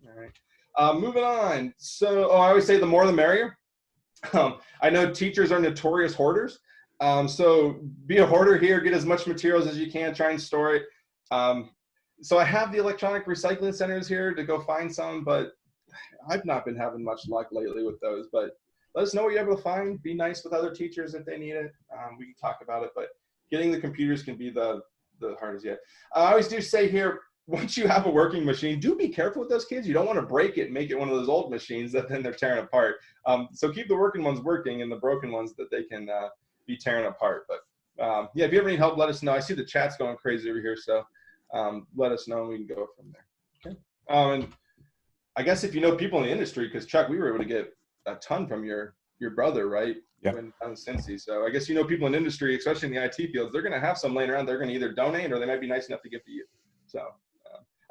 All right. Moving on. So I always say the more the merrier. I know teachers are notorious hoarders. So be a hoarder here, get as much materials as you can, try and store it. So I have the electronic recycling centers here to go find some, but I've not been having much luck lately with those. But let us know what you're able to find. Be nice with other teachers if they need it. We can talk about it, but getting the computers can be the hardest yet. I always do say here, once you have a working machine, do be careful with those kids. You don't want to break it and make it one of those old machines that then they're tearing apart. So keep the working ones working and the broken ones that they can be tearing apart. But yeah, if you ever need help, let us know. I see the chat's going crazy over here, so let us know and we can go from there. Okay. And I guess if you know people in the industry, because Chuck, we were able to get a ton from your brother, right? Yep. Down in Cincy. So I guess you know people in industry, especially in the IT fields, they're going to have some laying around. They're going to either donate or they might be nice enough to give to you. So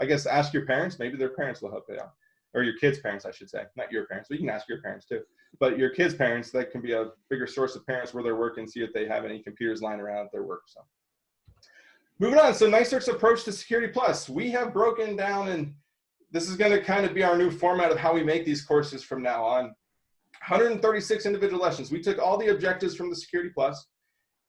I guess ask your parents. Maybe their parents will help you out, or your kids' parents, I should say. Not your parents, but you can ask your parents too. But your kids' parents, that can be a bigger source of parents where they're working, see if they have any computers lying around at their work. So moving on. So NYSERC's approach to Security Plus. We have broken down, and this is going to kind of be our new format of how we make these courses from now on. 136 individual lessons. We took all the objectives from the Security Plus,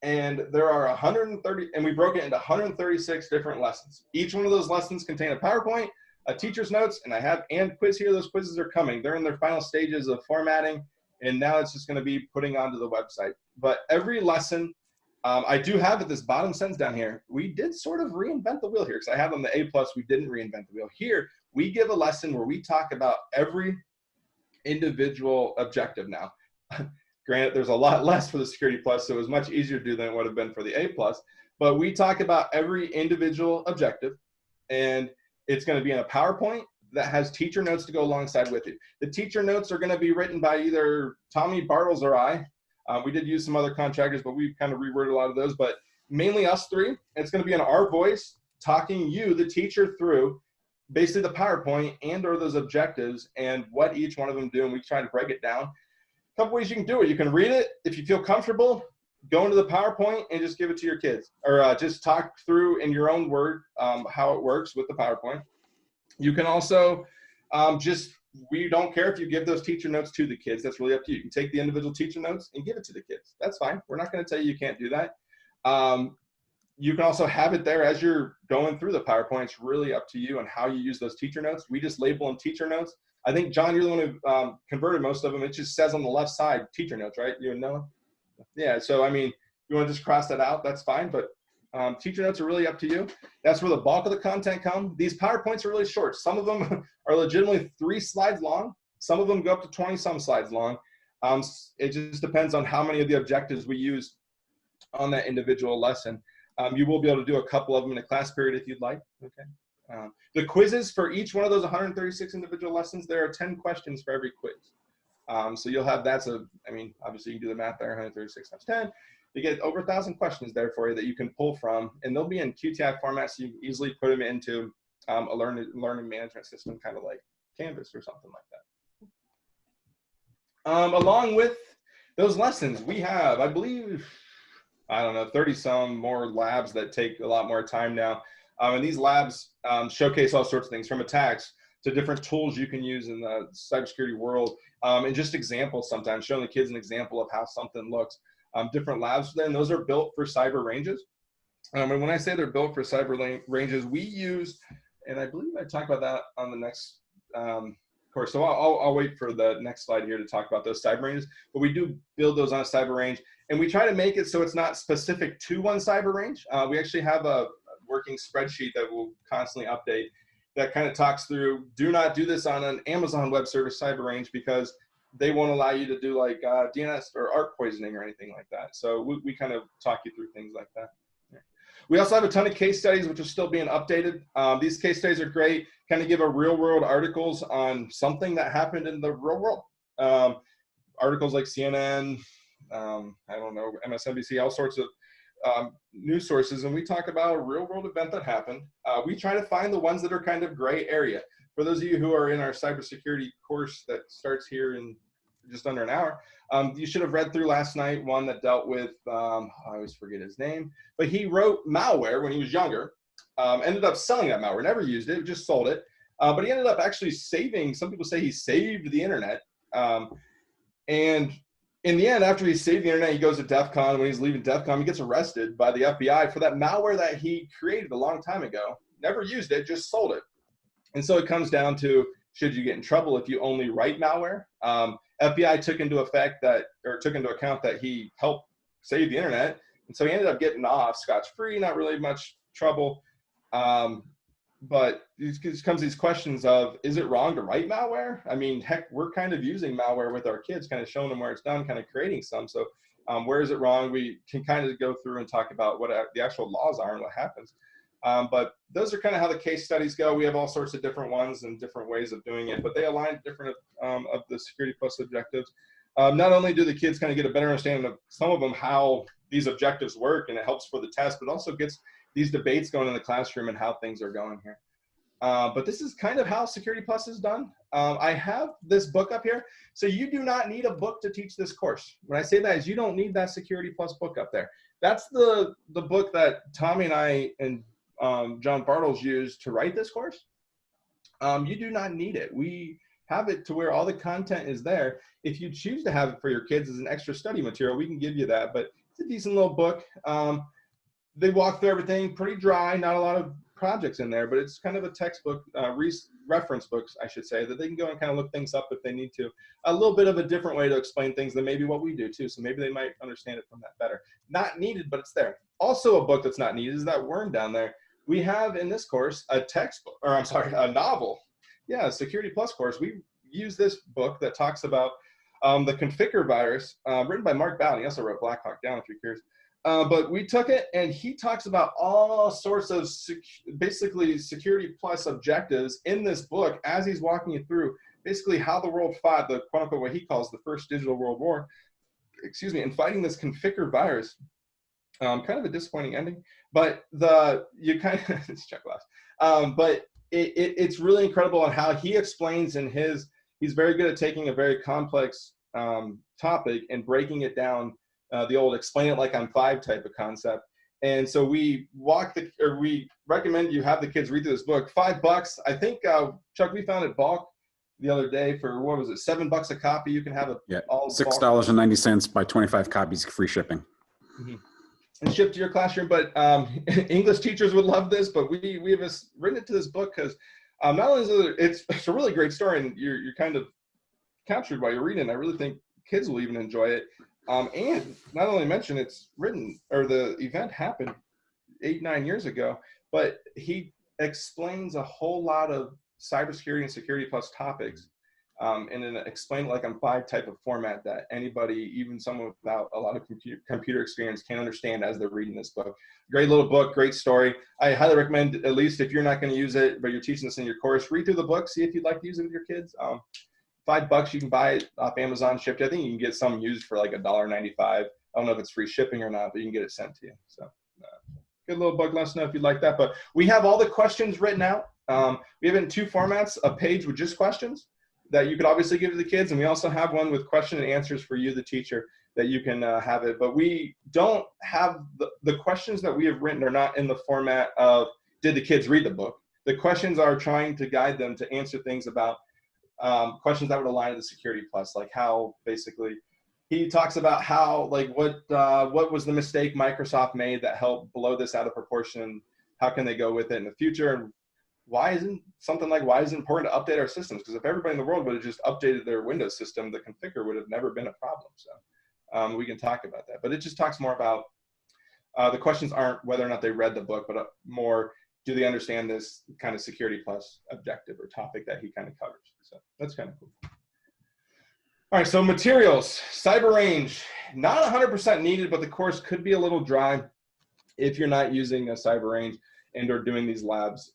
and there are 130, and we broke it into 136 different lessons. Each one of those lessons contain a PowerPoint, a teacher's notes, and I have and quiz here. Those quizzes are coming. They're in their final stages of formatting, and now it's just going to be putting onto the website. But every lesson, I do have at this bottom sentence down here, we did sort of reinvent the wheel here, because I have on the A+, we didn't reinvent the wheel. Here, we give a lesson where we talk about every individual objective now. Granted, there's a lot less for the Security Plus, so it was much easier to do than it would have been for the A+, but we talk about every individual objective, and it's going to be in a PowerPoint that has teacher notes to go alongside with it. The teacher notes are going to be written by either Tommy Bartles or I. We did use some other contractors, but we've kind of reworded a lot of those, but mainly us three. It's going to be in our voice, talking you, the teacher, through basically the PowerPoint and or those objectives and what each one of them do. And we try to break it down. A couple ways you can do it. You can read it. If you feel comfortable, go into the PowerPoint and just give it to your kids, or just talk through in your own word how it works with the PowerPoint. You can also we don't care if you give those teacher notes to the kids. That's really up to you. You can take the individual teacher notes and give it to the kids. That's fine. We're not going to tell you you can't do that. You can also have it there as you're going through the PowerPoint. It's really up to you and how you use those teacher notes. We just label them teacher notes. I think, John, you're the one who converted most of them. It just says on the left side, teacher notes, right? You and Noah? Yeah, so I mean, you want to just cross that out, that's fine, but teacher notes are really up to you. That's where the bulk of the content come. These PowerPoints are really short. Some of them are legitimately 3 slides long. Some of them go up to 20-some slides long. It just depends on how many of the objectives we use on that individual lesson. You will be able to do a couple of them in a class period if you'd like. Okay. The quizzes for each one of those 136 individual lessons, there are 10 questions for every quiz. So you'll have I mean, obviously you can do the math there, 136 times 10. You get over 1,000 questions there for you that you can pull from, and they'll be in QTI format, so you can easily put them into a learning management system, kind of like Canvas or something like that. Along with those lessons, we have, I believe, I don't know, 30-some more labs that take a lot more time now. And these labs showcase all sorts of things, from attacks to different tools you can use in the cybersecurity world, and just examples sometimes, showing the kids an example of how something looks. Different labs then, those are built for cyber ranges. And when I say they're built for cyber ranges, we use, and I believe I talk about that on the next course. So I'll wait for the next slide here to talk about those cyber ranges, but we do build those on a cyber range, and we try to make it so it's not specific to one cyber range. We actually have a working spreadsheet that we'll constantly update that kind of talks through, do not do this on an Amazon Web Service cyber range, because they won't allow you to do like DNS or ARP poisoning or anything like that. So we kind of talk you through things like that. Yeah. We also have a ton of case studies, which are still being updated. These case studies are great, kind of give a real world articles on something that happened in the real world. Articles like CNN, I don't know, MSNBC, all sorts of news sources. And we talk about a real world event that happened. We try to find the ones that are kind of gray area. For those of you who are in our cybersecurity course that starts here in just under an hour, you should have read through last night one that dealt with, I always forget his name, but he wrote malware when he was younger, ended up selling that malware, never used it, just sold it. But he ended up actually saving, some people say he saved the internet. And in the end, after he saved the internet, he goes to DEF CON. When he's leaving DEF CON, he gets arrested by the FBI for that malware that he created a long time ago. Never used it, just sold it. And so it comes down to, should you get in trouble if you only write malware? FBI took into account that he helped save the internet. And so he ended up getting off scotch-free, not really much trouble. But it comes these questions of, is it wrong to write malware? I mean, heck, we're kind of using malware with our kids, kind of showing them where it's done, kind of creating some. So where is it wrong? We can kind of go through and talk about what the actual laws are and what happens. But those are kind of how the case studies go. We have all sorts of different ones and different ways of doing it, but they align different of the Security Plus objectives. Not only do the kids kind of get a better understanding of some of them, how these objectives work, and it helps for the test, but also gets these debates going in the classroom and how things are going here. But this is kind of how Security Plus is done. I have this book up here. So you do not need a book to teach this course. When I say that is, you don't need that Security Plus book up there. That's the book that Tommy and I and John Bartles used to write this course. You do not need it. We have it to where all the content is there. If you choose to have it for your kids as an extra study material, we can give you that, but it's a decent little book. They walk through everything pretty dry, not a lot of projects in there, but it's kind of a textbook, reference books, I should say, that they can go and kind of look things up if they need to. A little bit of a different way to explain things than maybe what we do too, so maybe they might understand it from that better. Not needed, but it's there. Also a book that's not needed is that worm down there. We have in this course a textbook, or I'm sorry, a novel. Yeah, Security Plus course. We use this book that talks about the Conficker virus, written by Mark Bowden. He also wrote Black Hawk Down, if you're curious. But we took it, and he talks about all sorts of basically Security Plus objectives in this book as he's walking you through basically how the world fought the quote unquote what he calls the first digital world war, and fighting this Conficker virus. Kind of a disappointing ending, but you kind of it's Chuck Glass. But it's really incredible on how he explains he's very good at taking a very complex topic and breaking it down, the old explain it like I'm five type of concept. And so we recommend you have the kids read through this book. $5. I think, Chuck, we found it bulk the other day for, what was it, $7 a copy. You can have it all $6.90 by 25 copies, free shipping. Mm-hmm. And shipped to your classroom. But English teachers would love this, but we have written it to this book because not only is it's a really great story, and you're kind of captured while you're reading it. I really think kids will even enjoy it. And not only mention it's written, or the event happened 8-9 years ago, but he explains a whole lot of cybersecurity and Security Plus topics in an explain like I'm five type of format that anybody, even someone without a lot of computer experience, can understand as they're reading this book. Great little book, great story. I highly recommend, at least if you're not going to use it, but you're teaching this in your course, read through the book, see if you'd like to use it with your kids. $5, you can buy it off Amazon, shipped. I think you can get some used for like $1.95. I don't know if it's free shipping or not, but you can get it sent to you. So good little book. Let us know if you'd like that. But we have all the questions written out. We have it in two formats: a page with just questions that you could obviously give to the kids, and we also have one with question and answers for you, the teacher, that you can have it. But we don't have the questions that we have written are not in the format of did the kids read the book. The questions are trying to guide them to answer things about questions that would align to the Security Plus, like how basically he talks about how, like, what was the mistake Microsoft made that helped blow this out of proportion? How can they go with it in the future? And why isn't it important to update our systems? Because if everybody in the world would have just updated their Windows system, the Conficker would have never been a problem. So we can talk about that. But it just talks more about the questions aren't whether or not they read the book, but more, do they understand this kind of Security Plus objective or topic that he kind of covers? So that's kind of cool. All right, so materials, Cyber Range, not 100% needed, but the course could be a little dry if you're not using a Cyber Range and or doing these labs.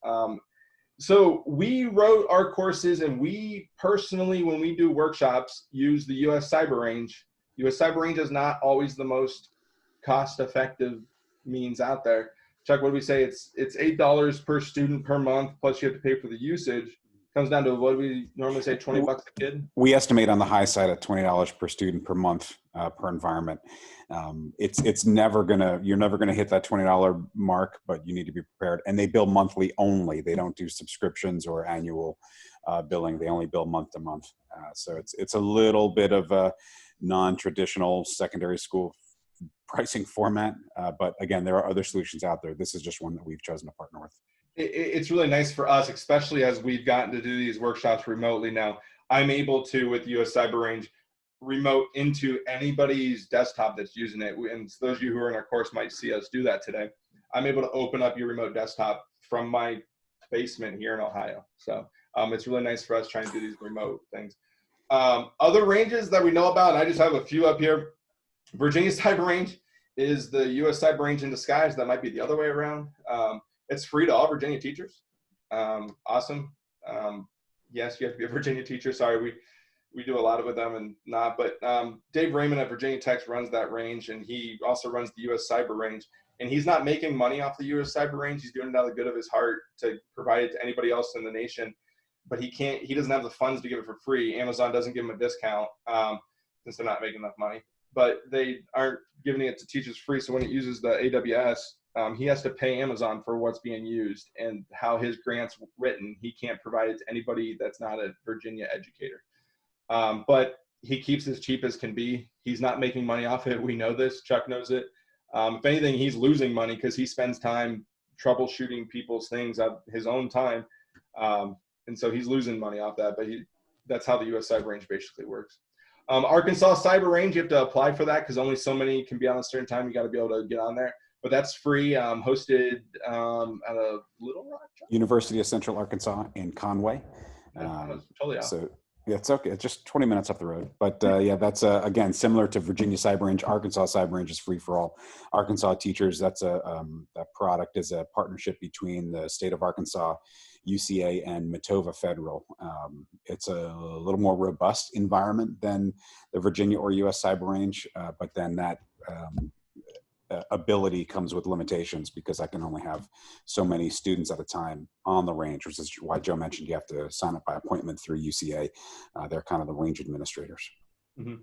So we wrote our courses, and we personally, when we do workshops, use the US Cyber Range. US Cyber Range is not always the most cost-effective means out there. Chuck, what do we say? It's $8 per student per month, plus you have to pay for the usage. Comes down to, what do we normally say, $20 a kid? We estimate on the high side at $20 per student per month per environment. It's never you're never gonna hit that $20 mark, but you need to be prepared. And they bill monthly only. They don't do subscriptions or annual billing. They only bill month to month. So it's a little bit of a non-traditional secondary school pricing format. But again, there are other solutions out there. This is just one that we've chosen to partner with. It's really nice for us, especially as we've gotten to do these workshops remotely now. I'm able to, with US Cyber Range, remote into anybody's desktop that's using it. And those of you who are in our course might see us do that today. I'm able to open up your remote desktop from my basement here in Ohio. So it's really nice for us trying to do these remote things. Other ranges that we know about, and I just have a few up here. Virginia Cyber Range is the US Cyber Range in disguise. That might be the other way around. It's free to all Virginia teachers. Awesome. Yes, you have to be a Virginia teacher. Sorry, we do a lot of with them and not. But Dave Raymond at Virginia Tech runs that range, and he also runs the US Cyber Range. And he's not making money off the US Cyber Range. He's doing it out of the good of his heart to provide it to anybody else in the nation. But he doesn't have the funds to give it for free. Amazon doesn't give him a discount since they're not making enough money. But they aren't giving it to teachers free. So when it uses the AWS, he has to pay Amazon for what's being used, and how his grant's written, he can't provide it to anybody that's not a Virginia educator. But he keeps it as cheap as can be. He's not making money off it. We know this. Chuck knows it. If anything, he's losing money because he spends time troubleshooting people's things at his own time. And so he's losing money off that, but that's how the US Cyber Range basically works. Arkansas Cyber Range, you have to apply for that because only so many can be on a certain time. You got to be able to get on there. But that's free, hosted out of Little Rock? University of Central Arkansas in Conway. Totally out. So Yeah, it's okay. It's just 20 minutes up the road. But yeah, that's again similar to Virginia Cyber Range. Arkansas Cyber Range is free for all Arkansas teachers. That's that product is a partnership between the state of Arkansas, UCA, and Matova Federal. It's a little more robust environment than the Virginia or US Cyber Range, but then that ability comes with limitations because I can only have so many students at a time on the range, which is why Joe mentioned you have to sign up by appointment through UCA. They're kind of the range administrators. Mm-hmm.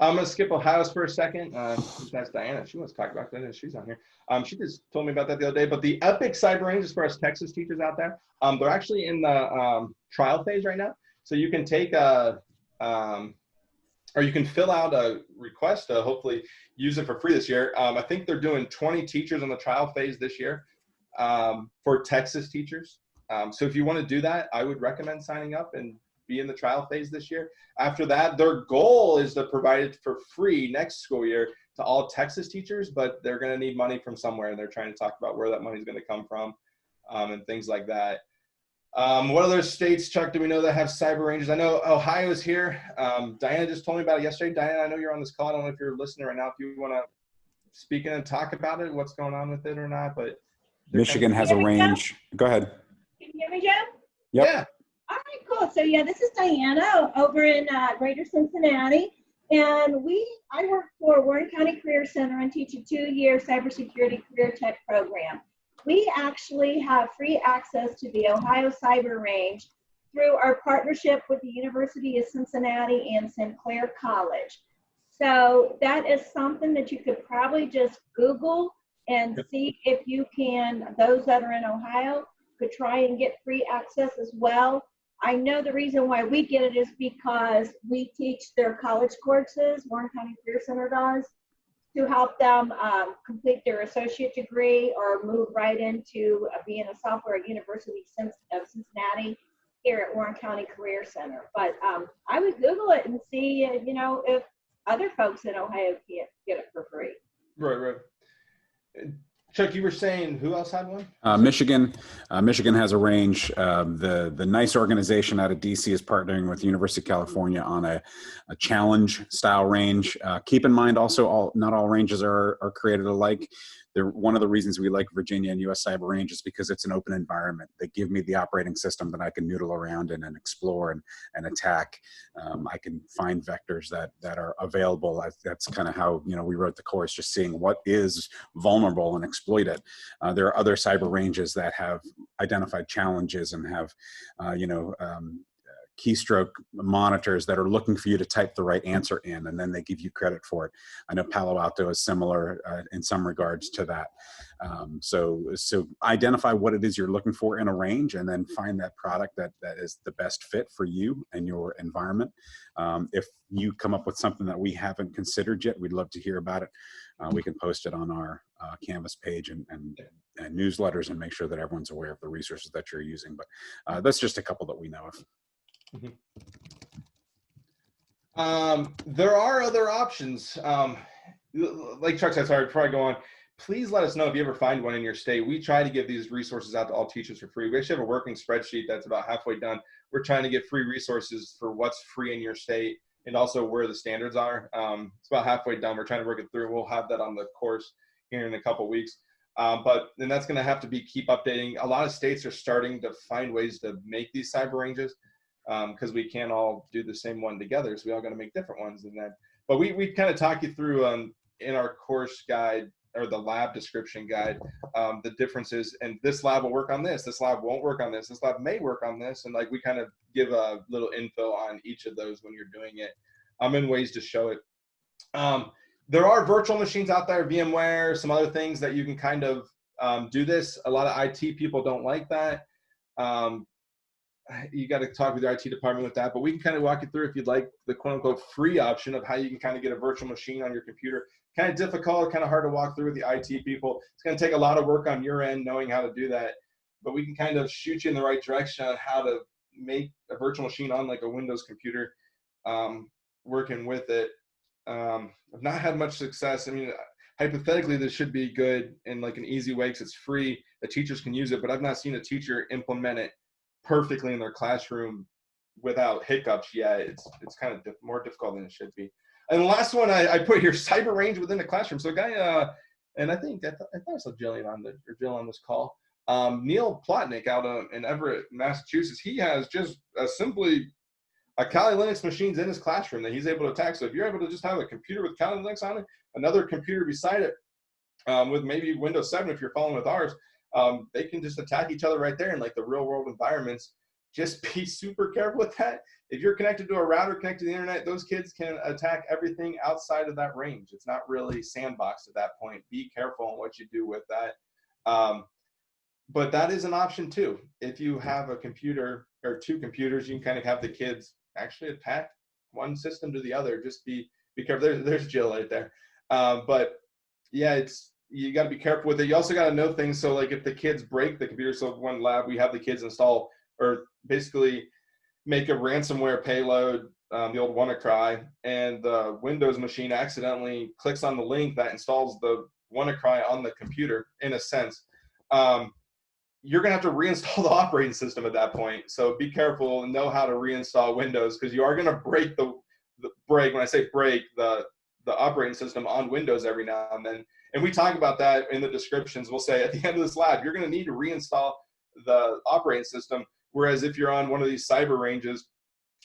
I'm going to skip Ohio's for a second. That's Diana. She wants to talk about that. She's on here. She just told me about that the other day. But the Epic Cyber Range, as far as Texas teachers out there, they're actually in the trial phase right now. So you can take or you can fill out a request to hopefully use it for free this year. I think they're doing 20 teachers on the trial phase this year for Texas teachers. So if you want to do that, I would recommend signing up and be in the trial phase this year. After that, their goal is to provide it for free next school year to all Texas teachers, but they're going to need money from somewhere, and they're trying to talk about where that money is going to come from and things like that. What other states, Chuck, do we know that have cyber ranges? I know Ohio is here. Diana just told me about it yesterday. Diana, I know you're on this call. I don't know if you're listening right now. If you want to speak in and talk about it, what's going on with it or not, but Michigan has a range. Go ahead. Can you hear me, Joe? Yep. Yeah. All right, cool. So yeah, this is Diana over in Greater Cincinnati, and I work for Warren County Career Center and teach a 2-year cybersecurity career tech program. We actually have free access to the Ohio Cyber Range through our partnership with the University of Cincinnati and Sinclair College. So that is something that you could probably just Google and see if you can, those that are in Ohio, could try and get free access as well. I know the reason why we get it is because we teach their college courses, Warren County Career Center does, to help them complete their associate degree or move right into being a software at University of Cincinnati here at Warren County Career Center. But I would Google it and see, if other folks in Ohio can't get it for free. Right. Chuck, you were saying who else had one? Michigan. Michigan has a range. The NICE organization out of DC is partnering with the University of California on a challenge style range. Keep in mind also, not all ranges are created alike. One of the reasons we like Virginia and US Cyber Range is because it's an open environment. They give me the operating system that I can noodle around in and explore and attack. I can find vectors that are available. That's kind of how we wrote the course, just seeing what is vulnerable and exploit it. There are other cyber ranges that have identified challenges and have keystroke monitors that are looking for you to type the right answer in, and then they give you credit for it. I know Palo Alto is similar in some regards to that. So identify what it is you're looking for in a range, and then find that product that is the best fit for you and your environment. If you come up with something that we haven't considered yet, we'd love to hear about it. We can post it on our Canvas page and newsletters and make sure that everyone's aware of the resources that you're using. But that's just a couple that we know of. There are other options. Like Chuck said, sorry, before I go on, please let us know if you ever find one in your state. We try to give these resources out to all teachers for free. We actually have a working spreadsheet that's about halfway done. We're trying to get free resources for what's free in your state and also where the standards are. It's about halfway done. We're trying to work it through. We'll have that on the course here in a couple weeks. But then that's going to have to keep updating. A lot of states are starting to find ways to make these cyber ranges. Because we can't all do the same one together, so we all got to make different ones. And then, but we kind of talk you through in our course guide or the lab description guide, the differences. And this lab will work on this. This lab won't work on this. This lab may work on this. And we kind of give a little info on each of those when you're doing it. In ways to show it. There are virtual machines out there, VMware, some other things that you can kind of do this. A lot of IT people don't like that. You got to talk with your IT department with that, but we can kind of walk you through if you'd like the quote unquote free option of how you can kind of get a virtual machine on your computer. Kind of difficult, kind of hard to walk through with the IT people. It's going to take a lot of work on your end knowing how to do that, but we can kind of shoot you in the right direction on how to make a virtual machine on like a Windows computer, working with it. I've not had much success. I mean, hypothetically, this should be good in like an easy way because it's free. The teachers can use it, but I've not seen a teacher implement it perfectly in their classroom without hiccups yet. It's kind of more difficult than it should be. And the last one I put here, cyber range within the classroom. So a guy, and I thought I saw Jill on this call. Neil Plotnick out in Everett, Massachusetts. He has just simply a Kali Linux machines in his classroom that he's able to attack. So if you're able to just have a computer with Kali Linux on it, another computer beside it with maybe Windows 7, if you're following with ours, they can just attack each other right there in like the real world environments. Just be super careful with that. If you're connected to a router, connected to the internet, those kids can attack everything outside of that range. It's not really sandboxed at that point. Be careful on what you do with that. But that is an option too. If you have a computer or two computers, you can kind of have the kids actually attack one system to the other. Just be careful. There's Jill right there. But yeah, you got to be careful with it. You also got to know things. So like if the kids break the computer, so one lab, we have the kids install or basically make a ransomware payload, the old WannaCry, and the Windows machine accidentally clicks on the link that installs the WannaCry on the computer, in a sense. You're going to have to reinstall the operating system at that point. So be careful and know how to reinstall Windows, because you are going to break when I say break, the operating system on Windows every now and then. And we talk about that in the descriptions. We'll say at the end of this lab, you're going to need to reinstall the operating system. Whereas if you're on one of these cyber ranges,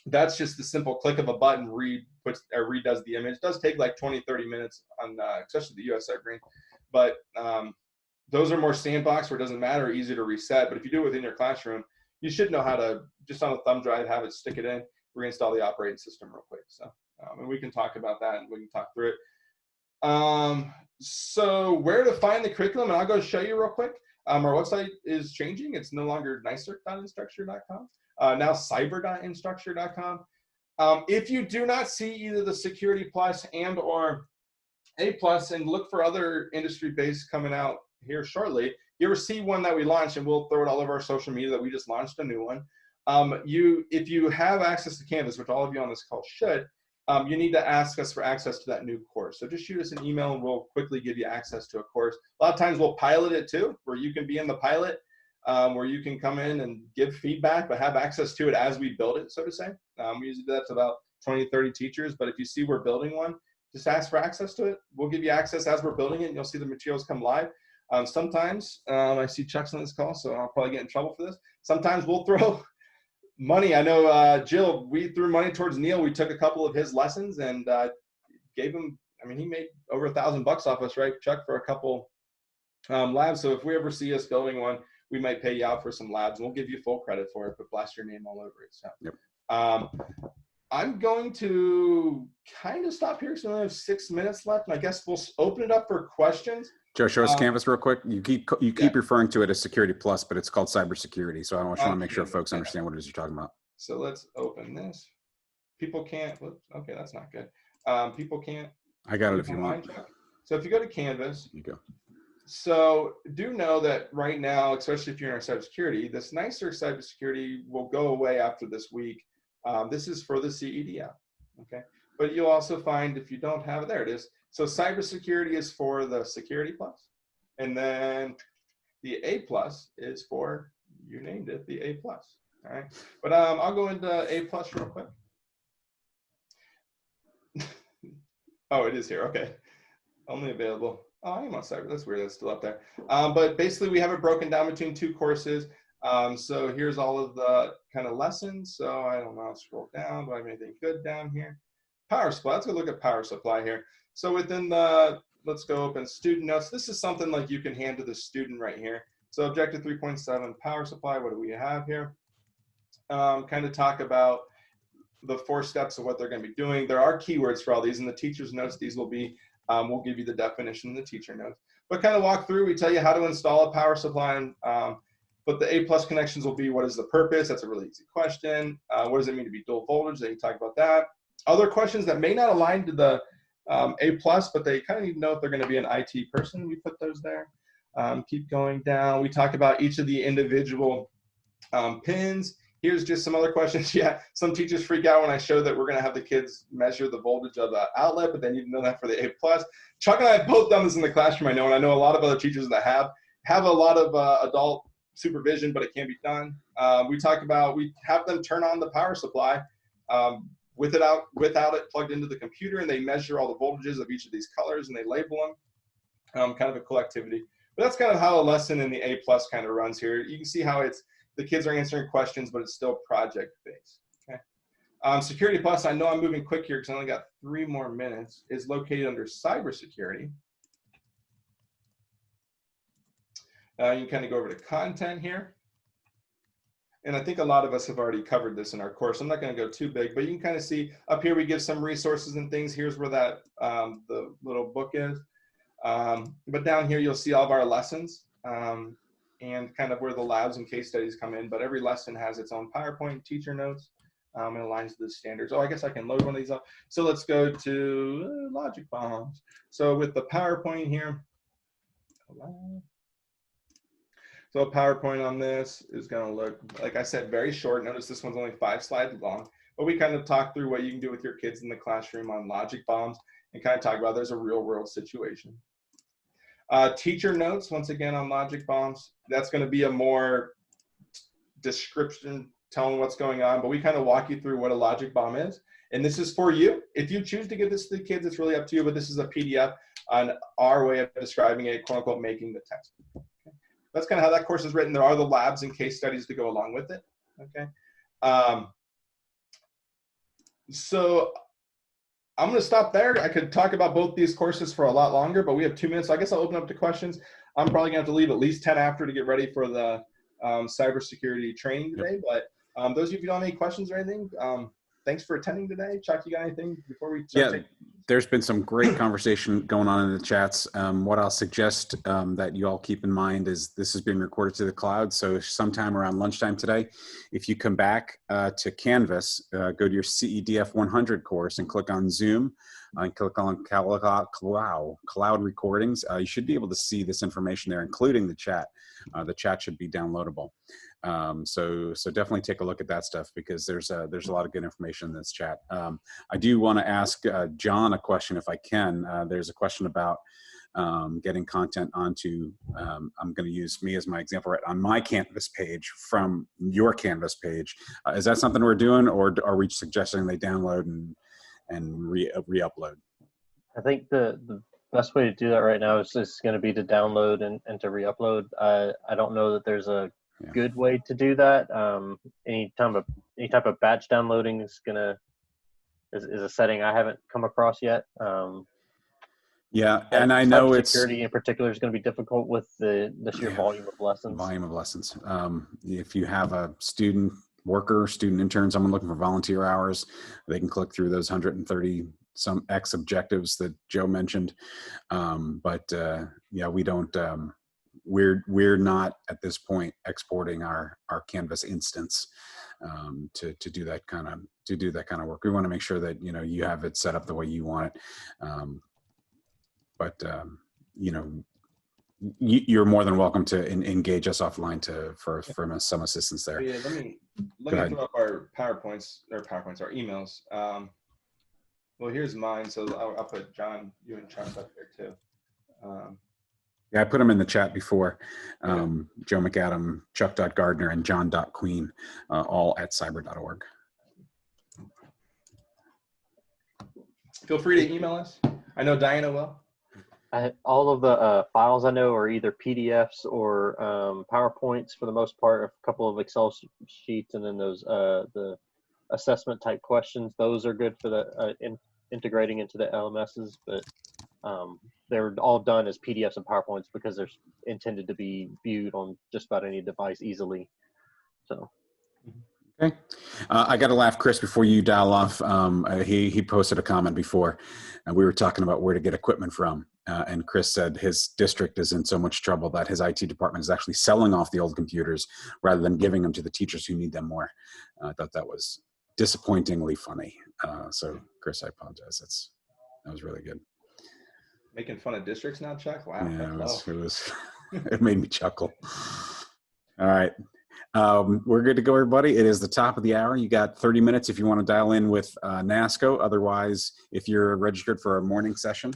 that's just the simple click of a button, redoes the image. It does take like 20, 30 minutes on, especially the US cyber range. But those are more sandbox where it doesn't matter, easy to reset. But if you do it within your classroom, you should know how to, just on a thumb drive, have it, stick it in, reinstall the operating system real quick. So, and we can talk about that and we can talk through it. So where to find the curriculum, and I'll go show you real quick. Our website is changing. It's no longer nicerc.instructure.com, now cyber.instructure.com. If you do not see either the Security Plus and or A Plus, and look for other industry-based coming out here shortly, you ever see one that we launched, and we'll throw it all over our social media that we just launched a new one. If you have access to Canvas, which all of you on this call should, you need to ask us for access to that new course. So just shoot us an email and we'll quickly give you access to a course. A lot of times we'll pilot it too, where you can be in the pilot, where you can come in and give feedback, but have access to it as we build it, so to say. We usually do that to about 20, 30 teachers, but if you see we're building one, just ask for access to it. We'll give you access as we're building it, and you'll see the materials come live. Sometimes, I see Chuck's on this call, so I'll probably get in trouble for this. Sometimes we'll throw money. I know, Jill, we threw money towards Neil. We took a couple of his lessons and gave him, I mean, he made over $1,000 off us, right, Chuck, for a couple labs. So if we ever see us building one, we might pay you out for some labs, and we'll give you full credit for it, but blast your name all over it. So, yep. I'm going to kind of stop here, so we only have 6 minutes left, and I guess we'll open it up for questions. Joe, show us Canvas real quick. You keep referring to it as Security Plus, but it's called cybersecurity. So I want to make sure folks understand what it is you're talking about. So let's open this. People can't. Whoops, okay, that's not good. People can't. I got it if you want. So if you go to Canvas, you go. So do know that right now, especially if you're in our cybersecurity, this NYSERC cybersecurity will go away after this week. This is for the CEDF, okay? But you'll also find, if you don't have it, there it is. So cybersecurity is for the Security Plus, and then the A Plus is for, you named it, the A Plus. All right, but I'll go into A Plus real quick. Oh, it is here. Okay, only available. Oh, I am on cyber. That's weird. That's still up there. But basically, we have it broken down between 2 courses. So here's all of the kind of lessons. So I don't know. I'll scroll down. Do I have anything good down here? Power supply. Let's go look at power supply here. So within the, let's go open student notes. This is something like you can hand to the student right here. So objective 3.7 power supply. What do we have here? Kind of talk about the 4 steps of what they're going to be doing. There are keywords for all these in the teacher's notes. These will be, we'll give you the definition in the teacher notes. But kind of walk through, we tell you how to install a power supply. But the A plus connections will be, what is the purpose? That's a really easy question. What does it mean to be dual voltage? They can talk about that. Other questions that may not align to the A plus, but they kind of need to know if they're going to be an IT person. We put those there. Keep going down. We talk about each of the individual pins. Here's just some other questions. Yeah, some teachers freak out when I show that we're going to have the kids measure the voltage of the outlet, but they need to know that for the A plus. Chuck and I have both done this in the classroom, I know, and I know a lot of other teachers that have a lot of adult supervision, but it can be done. We have them turn on the power supply without it plugged into the computer, and they measure all the voltages of each of these colors and they label them, kind of a cool activity. But that's kind of how a lesson in the A+ kind of runs here. You can see how the kids are answering questions, but it's still project-based. Okay. Security Plus, I know I'm moving quick here because I only got 3 more minutes, is located under cybersecurity. You can kind of go over to content here. And I think a lot of us have already covered this in our course. I'm not going to go too big, but you can kind of see up here we give some resources and things. Here's where that the little book is. But down here you'll see all of our lessons and kind of where the labs and case studies come in. But every lesson has its own PowerPoint, teacher notes, and aligns to the standards. Oh, I guess I can load one of these up. So let's go to logic bombs. So with the PowerPoint here, so a PowerPoint on this is going to look, like I said, very short. Notice this one's only 5 slides long, but we kind of talk through what you can do with your kids in the classroom on logic bombs and kind of talk about there's a real world situation. Teacher notes, once again, on logic bombs. That's going to be a more description telling what's going on, but we kind of walk you through what a logic bomb is. And this is for you. If you choose to give this to the kids, it's really up to you, but this is a PDF on our way of describing it, quote unquote, making the text. That's kind of how that course is written. There are the labs and case studies to go along with it. Okay. So I'm going to stop there. I could talk about both these courses for a lot longer, but we have 2 minutes. So I guess I'll open up to questions. I'm probably going to have to leave at least 10 after to get ready for the cybersecurity training today. But those of you who don't have any questions or anything, thanks for attending today. Chuck, you got anything before we start? Yeah, there's been some great conversation going on in the chats. What I'll suggest that you all keep in mind is this is being recorded to the cloud. So sometime around lunchtime today, if you come back to Canvas, go to your CEDF 100 course and click on Zoom and click on cloud recordings. You should be able to see this information there, including the chat. The chat should be downloadable. So definitely take a look at that stuff because there's a lot of good information in this chat. I do want to ask John a question if I can. There's a question about getting content onto, I'm going to use me as my example, right on my Canvas page from your Canvas page. Is that something we're doing, or are we suggesting they download and re-upload? I think the best way to do that right now is going to be to download and to re-upload. I don't know that there's a good way to do that. Any type of batch downloading is a setting I haven't come across yet. Yeah, and I know it's security in particular is going to be difficult with the sheer volume of lessons. If you have a student intern, someone looking for volunteer hours, they can click through those 130 some X objectives that Joe mentioned. Yeah, we don't. We're not at this point exporting our Canvas instance to do that kind of work. We want to make sure that you have it set up the way you want it. You're more than welcome to engage us offline for some assistance there. Yeah, let me throw up our our emails. Well, here's mine, so I'll put John, you and Chuck up there too. Yeah, I put them in the chat before. Joe McAdam, Chuck.Gardner, and John.Queen, all at cyber.org. Feel free to email us. I know Diana will. All of the files I know are either PDFs or PowerPoints for the most part, a couple of Excel sheets, and then those the assessment type questions. Those are good for the integrating into the LMSs, but they're all done as PDFs and PowerPoints because they're intended to be viewed on just about any device easily. So. Okay. I got to laugh, Chris, before you dial off. He posted a comment before, and we were talking about where to get equipment from. And Chris said his district is in so much trouble that his IT department is actually selling off the old computers rather than giving them to the teachers who need them more. I thought that was disappointingly funny. So, Chris, I apologize. That was really good. Making fun of districts now, Chuck? Wow. Yeah, it made me chuckle. All right. We're good to go, everybody. It is the top of the hour. You got 30 minutes if you want to dial in with NASCO. Otherwise, if you're registered for our morning session,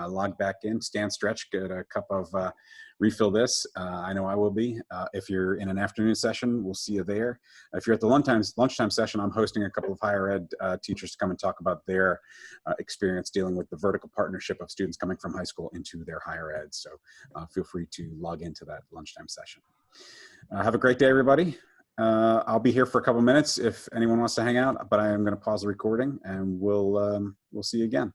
log back in, stand, stretch, get a cup of refill this. I know I will be. If you're in an afternoon session, we'll see you there. If you're at the lunchtime session, I'm hosting a couple of higher ed teachers to come and talk about their experience dealing with the vertical partnership of students coming from high school into their higher ed. So feel free to log into that lunchtime session. Have a great day, everybody. I'll be here for a couple minutes if anyone wants to hang out, but I am going to pause the recording and we'll see you again.